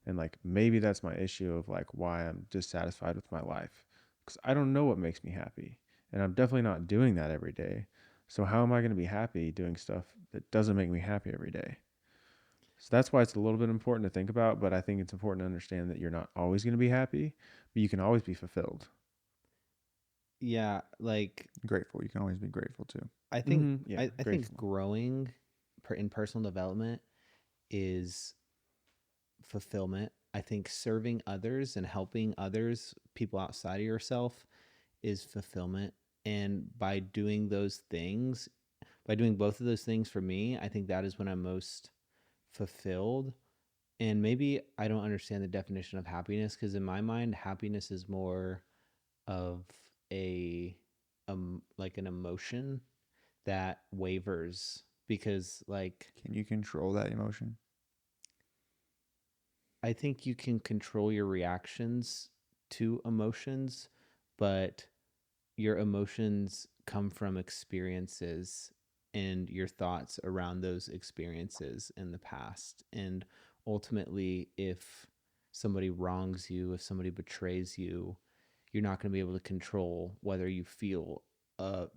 And like maybe that's my issue of like why I'm dissatisfied with my life because I don't know what makes me happy, and I'm definitely not doing that every day. So how am I going to be happy doing stuff that doesn't make me happy every day? So that's why it's a little bit important to think about, but I think it's important to understand that you're not always going to be happy, but you can always be fulfilled. Yeah, like Grateful. You can always be grateful too. I think Yeah, I think grateful. growing in personal development is fulfillment. I think serving others and helping others, people outside of yourself, is fulfillment. And by doing those things, by doing both of those things for me, I think that is when I'm most fulfilled. And maybe I don't understand the definition of happiness because in my mind, happiness is more of a like an emotion that wavers because like Can you control that emotion? I think you can control your reactions to emotions, but your emotions come from experiences and your thoughts around those experiences in the past. And ultimately, if somebody wrongs you, if somebody betrays you, you're not going to be able to control whether you feel a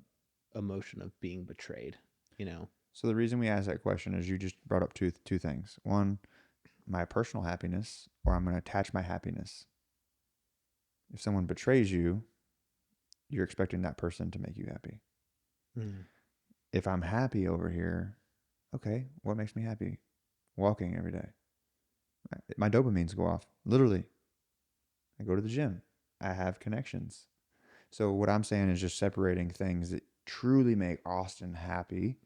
emotion of being betrayed, you know? So the reason we asked that question is you just brought up two things. One, my personal happiness, or I'm going to attach my happiness. If someone betrays you, you're expecting that person to make you happy. If I'm happy over here, okay, what makes me happy? Walking every day. My dopamines go off. Literally. I go to the gym. I have connections. So what I'm saying is just separating things that truly make Austin happy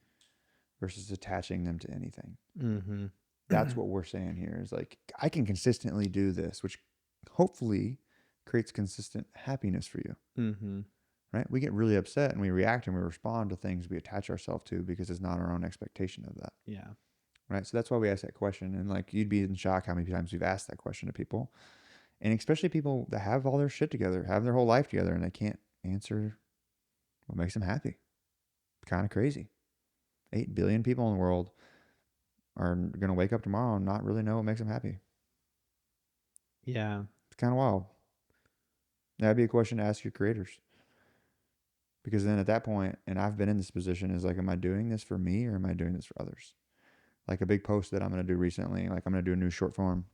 versus attaching them to anything. Mm-hmm. That's what we're saying here is like, I can consistently do this, which hopefully creates consistent happiness for you. Mm-hmm. Right? We get really upset and we react and we respond to things we attach ourselves to because it's not our own expectation of that. Yeah. Right? So that's why we ask that question. And like, you'd be in shock how many times we've asked that question to people. And especially people that have all their shit together, have their whole life together, and they can't answer what makes them happy. Kind of crazy. 8 billion people in the world are going to wake up tomorrow and not really know what makes them happy. Yeah. It's kind of wild. That'd be a question to ask your creators. Because then at that point, and I've been in this position, is like, am I doing this for me or am I doing this for others? Like a big post that I'm going to do recently, like I'm going to do a new short form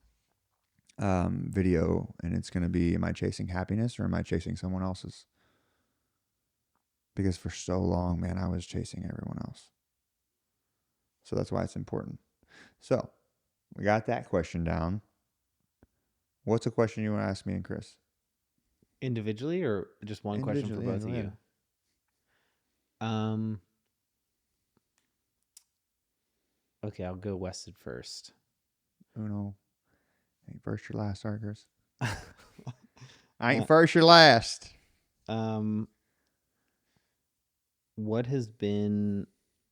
video, and it's going to be, am I chasing happiness or am I chasing someone else's? Because for so long, man, I was chasing everyone else. So that's why it's important. So we got that question down. What's a question you want to ask me and Chris? Individually or just one question for Individually, both go of you? ahead. Okay, I'll go Wested first. Uno. Ain't first or last, sorry, Chris. I ain't first or last. What has been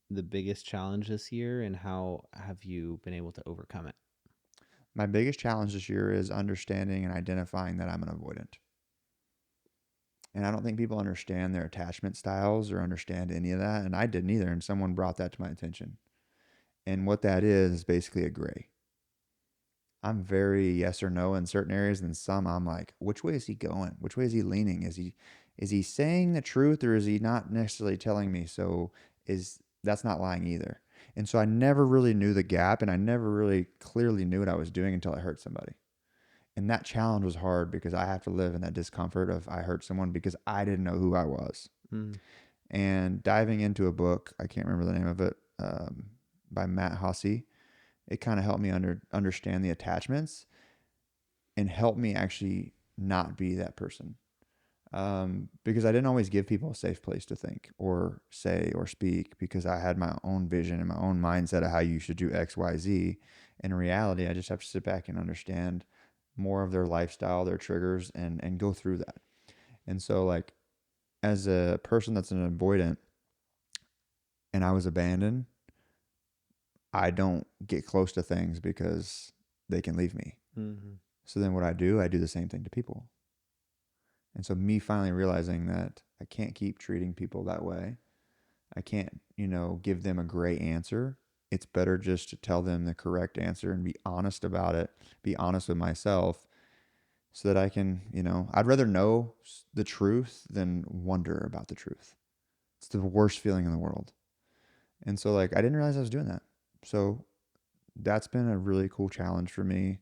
the biggest challenge this year, and how have you been able to overcome it? My biggest challenge this year is understanding and identifying that I'm an avoidant. And I don't think people understand their attachment styles or understand any of that. And I didn't either. And someone brought that to my attention. And what that is basically a gray. I'm very yes or no in certain areas, and some I'm like, which way is he going? Which way is he leaning? Is he saying the truth or is he not necessarily telling me? So that's not lying either. And so I never really knew the gap, and I never really clearly knew what I was doing until I hurt somebody. And that challenge was hard because I have to live in that discomfort of I hurt someone because I didn't know who I was. And diving into a book, I can't remember the name of it, by Matt Hussey, it kind of helped me understand the attachments and help me actually not be that person. Because I didn't always give people a safe place to think or say or speak because I had my own vision and my own mindset of how you should do X, Y, Z. In reality, I just have to sit back and understand more of their lifestyle, their triggers, and go through that. And so, like, as a person that's an avoidant and I was abandoned, I don't get close to things because they can leave me. Mm-hmm. So then what I do the same thing to people. And so me finally realizing that I can't keep treating people that way. I can't, give them a gray answer. It's better just to tell them the correct answer and be honest about it, be honest with myself so that I can, I'd rather know the truth than wonder about the truth. It's the worst feeling in the world. And so like, I didn't realize I was doing that. So that's been a really cool challenge for me,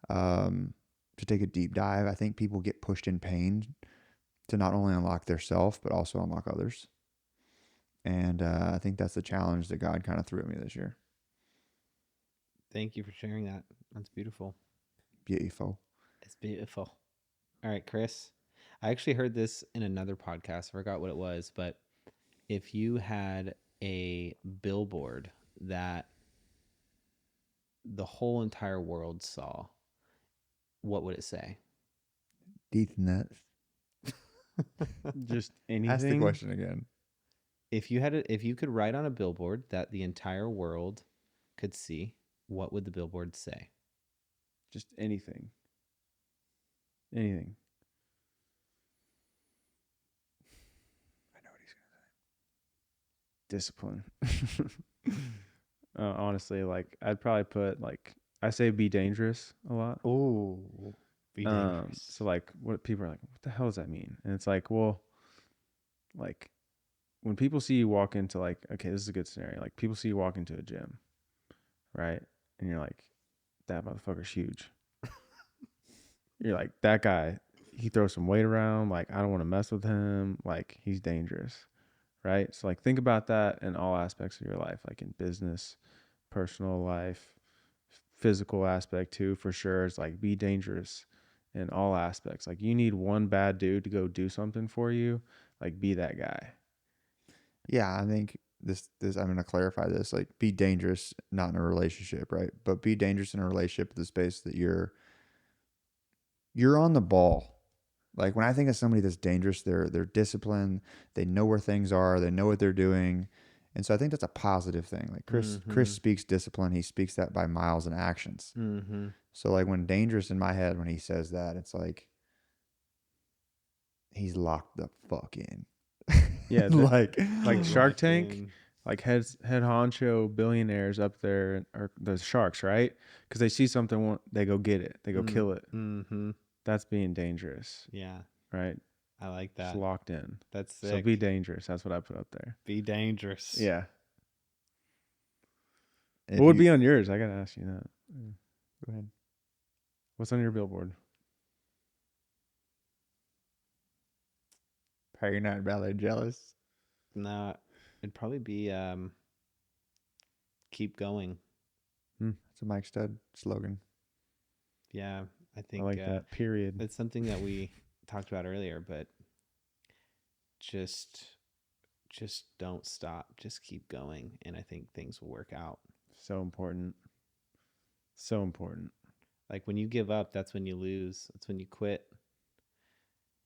to take a deep dive. I think people get pushed in pain to not only unlock their self, but also unlock others. And I think that's the challenge that God kind of threw at me this year. Thank you for sharing that. That's beautiful. Beautiful. It's beautiful. All right, Chris. I actually heard this in another podcast. I forgot what it was, but if you had a billboard that the whole entire world saw, what would it say? Deep nuts. Just anything. Ask the question again. If you could write on a billboard that the entire world could see, what would the billboard say? Just anything. Anything. I know what he's going to say. discipline. Honestly, like I'd probably put like I say be dangerous a lot. Oh, be dangerous. So like what people are like, what the hell does that mean? And it's like, well, like when people see you walk into like, okay, this is a good scenario. Like people see you walk into a gym, right? And you're like, that motherfucker's huge. You're like, that guy, he throws some weight around. Like, I don't want to mess with him. Like, he's dangerous, right? So, like, think about that in all aspects of your life, like in business, personal life, physical aspect too, for sure. It's like, be dangerous in all aspects. Like, you need one bad dude to go do something for you. Like, be that guy. Yeah, I think this I'm gonna clarify this. Like, be dangerous, not in a relationship, right? But be dangerous in a relationship, the space that you're on the ball. Like when I think of somebody that's dangerous, they're disciplined, they know where things are, they know what they're doing. And so I think that's a positive thing. Like Chris speaks discipline, he speaks that by miles and actions. Mm-hmm. So like when dangerous in my head when he says that, it's like he's locked the fuck in. Yeah, like Shark Locked Tank, in. like head honcho billionaires up there are the sharks, right? Because they see something, they go get it, they go kill it. Mm-hmm. That's being dangerous, Yeah, right? I like Just that. locked in. That's sick. So be dangerous. That's what I put up there. Be dangerous. Yeah. If What would you- be on yours? I gotta ask you that. Go ahead. What's on your billboard? Are you not really jealous? No, it'd probably be keep going. It's a Mike Stud slogan. Yeah, I think I like that. Period. it's something that we talked about earlier, but just don't stop. Just keep going, and I think things will work out. So important. So important. Like when you give up, that's when you lose. That's when you quit.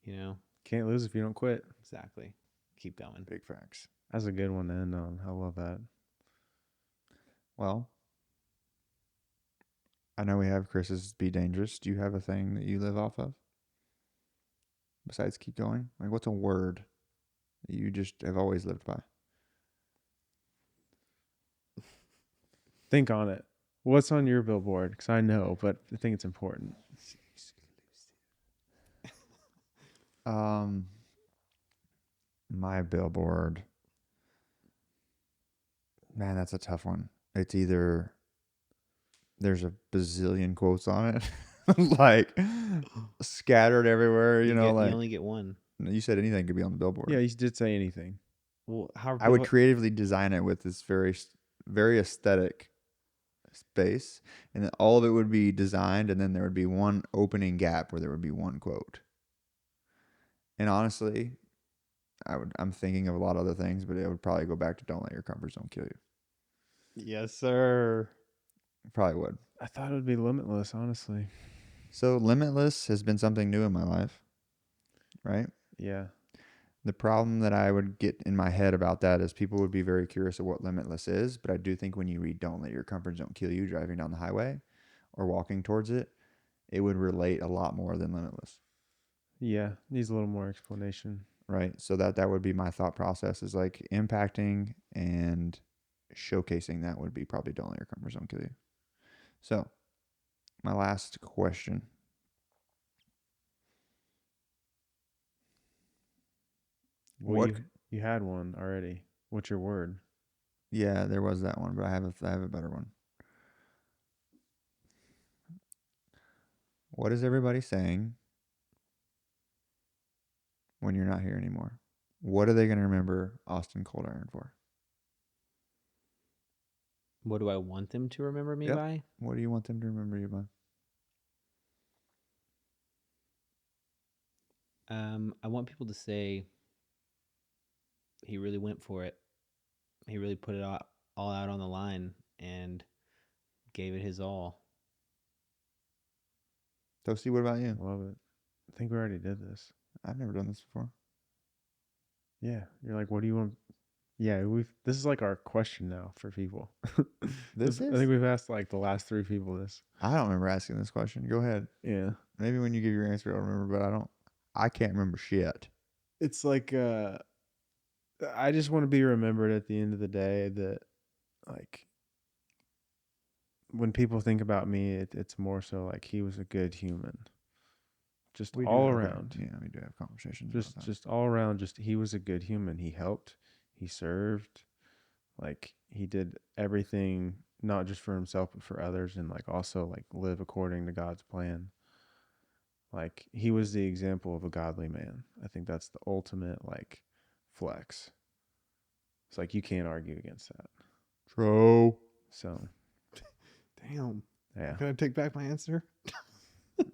You know, Can't lose if you don't quit. exactly. Keep going. Big facts. That's a good one to end on. I love that. Well, I know we have Chris's be dangerous. Do you have a thing that you live off of? Besides keep going? Like what's a word that you just have always lived by? Think on it. What's on your billboard? Because I know, but I think it's important. My billboard. Man, that's a tough one. It's either there's a bazillion quotes on it, like scattered everywhere. You know, like you only get one. you said, anything could be on the billboard. Yeah, you did say anything. Well, how I would creatively design it with this very aesthetic space, and then all of it would be designed, and then there would be one opening gap where there would be one quote. And honestly, I'm thinking of a lot of other things, but it would probably go back to "Don't let your comfort zone kill you." Yes, sir. Probably would. I thought it would be limitless, honestly. So limitless has been something new in my life, right? Yeah. The problem that I would get in my head about that is people would be very curious of what limitless is, but I do think when you read "Don't let your comfort zone kill you" driving down the highway or walking towards it, it would relate a lot more than limitless. Yeah. Needs a little more explanation. Right. So that would be my thought process, is like impacting and showcasing that would be probably "Don't let your comfort zone kill you." So my last question. Well, you had one already. What's your word? Yeah, there was that one, but I have a better one. What is everybody saying when you're not here anymore? What are they going to remember Austin Coldiron for? What do I want them to remember me Yep. by? What do you want them to remember you by? I want people to say he really went for it. He really put it all out on the line and gave it his all. Toasty, what about you? Love it. I think we already did this. I've never done this before. Yeah. You're like, what do you want? Yeah, this is like our question now for people. This I is? think we've asked like the last 3 people this. I don't remember asking this question. Go ahead. Yeah. Maybe when you give your answer, I'll remember, but I can't remember shit. It's like I just want to be remembered at the end of the day that, like, when people think about me, it's more so like he was a good human, just We do all have around. yeah, we do have conversations about that. Just all around. Just he was a good human. He helped. He served. Like he did everything, not just for himself but for others, and like also like live according to God's plan. Like he was the example of a godly man. I think that's the ultimate like flex. It's like you can't argue against that. True. So Damn. yeah. Can I take back my answer?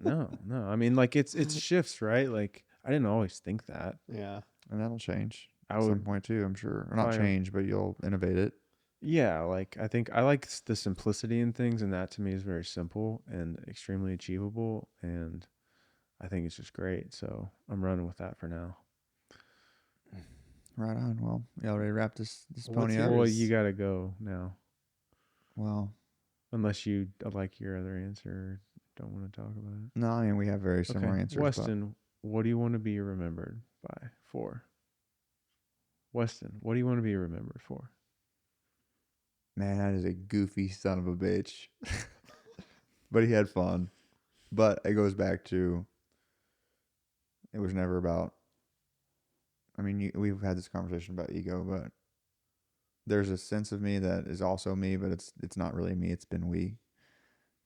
No. I mean, like it's shifts, right? Like I didn't always think that. Yeah. And that'll change I at some would point too, I'm sure. Or not probably- change, but you'll innovate it. Yeah, like I think I like the simplicity in things, and that to me is very simple and extremely achievable, and I think it's just great. So I'm running with that for now. Right on. Well, y'all ready to wrap this What's pony up? yours? Well, you got to go now, Well, unless you like your other answer or don't want to talk about it. no, I mean we have very similar Okay, answers. but Weston, what do you want to be remembered for? Weston, what do you want to be remembered for? man, that is a goofy son of a bitch. But he had fun. But it goes back to it was never about. I mean, we've had this conversation about ego, but there's a sense of me that is also me, but it's not really me. It's been we.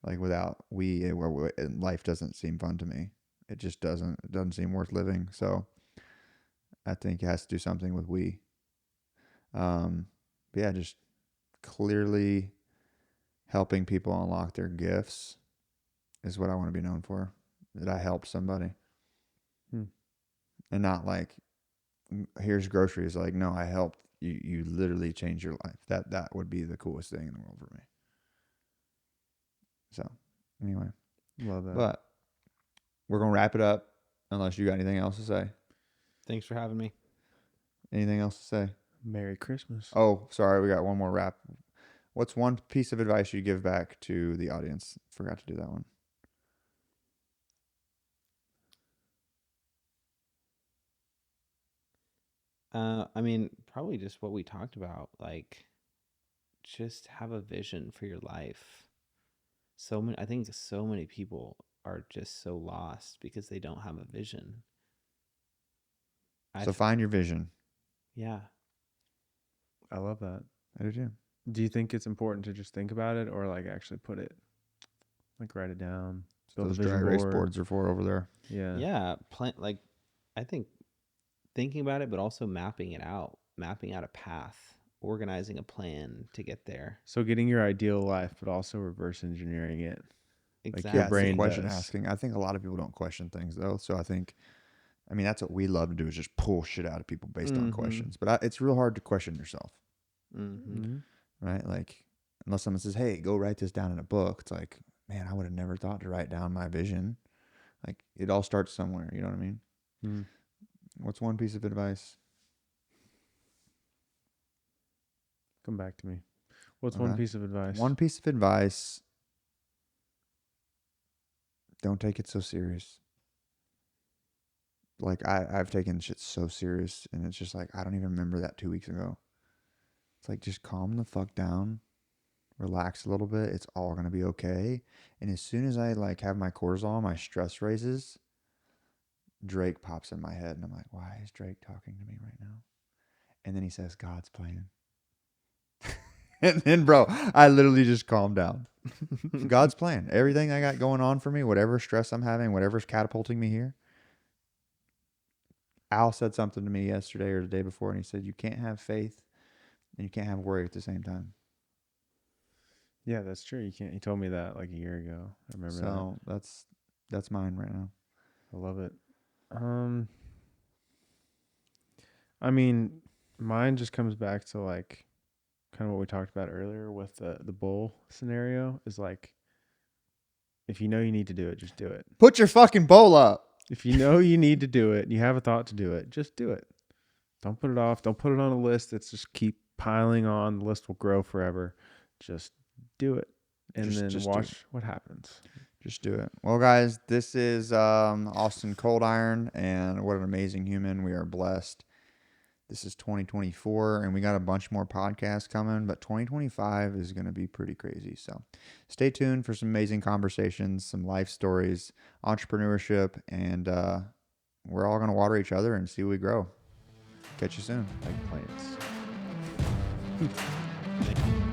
Like without we, life doesn't seem fun to me. It just doesn't. It doesn't seem worth living. So I think it has to do something with we. But yeah, just clearly helping people unlock their gifts is what I want to be known for. That I helped somebody. And not like, here's groceries. Like, no, I helped you. You literally changed your life. That would be the coolest thing in the world for me. So, anyway. Love that. But we're going to wrap it up unless you got anything else to say. Thanks for having me. Anything else to say? Merry Christmas. Oh, sorry. We got one more wrap. What's one piece of advice you give back to the audience? Forgot to do that one. I mean, probably just what we talked about. Like, just have a vision for your life. I think so many people are just so lost because they don't have a vision. So find your vision. Yeah. I love that. I do too. Do you think it's important to just think about it or like actually put it, like write it down? Build Those a vision dry erase board. boards are for over there. Yeah. Yeah. Like, I think thinking about it, but also mapping out a path, organizing a plan to get there. So getting your ideal life, but also reverse engineering it. Exactly. your brain it's the question does. asking. I think a lot of people don't question things though. So I mean, that's what we love to do is just pull shit out of people based on questions. But it's real hard to question yourself, Mm-hmm. right? Like, unless someone says, hey, go write this down in a book. It's like, man, I would have never thought to write down my vision. Like, it all starts somewhere. You know what I mean? Mm. What's one piece of advice? Come back to me. What's one Okay. piece of advice? One piece of advice. Don't take it so serious. Like, I've taken shit so serious, and it's just like, I don't even remember that 2 weeks ago. It's like, just calm the fuck down, relax a little bit. It's all going to be okay. And as soon as I like have my cortisol, my stress raises, Drake pops in my head, and I'm like, why is Drake talking to me right now? And then he says, God's plan. And then, bro, I literally just calmed down. God's plan. Everything I got going on for me, whatever stress I'm having, whatever's catapulting me here. Al said something to me yesterday or the day before, and he said, you can't have faith and you can't have worry at the same time. Yeah, that's true. You can't. He told me that like a year ago. I remember that. So that's mine right now. I love it. I mean, mine just comes back to like kind of what we talked about earlier with the bull scenario is like, if you know you need to do it, just do it. Put your fucking bowl up. If you know you need to do it and you have a thought to do it, just do it. Don't put it off. Don't put it on a list that's just keep piling on. The list will grow forever. Just do it. And then Just do watch what happens. Just do it. Well, guys, this is Austin Coldiron, and what an amazing human. We are blessed This is 2024, and we got a bunch more podcasts coming, but 2025 is going to be pretty crazy. So stay tuned for some amazing conversations, some life stories, entrepreneurship, and we're all going to water each other and see we grow. Catch you soon. Like plants. Thank you.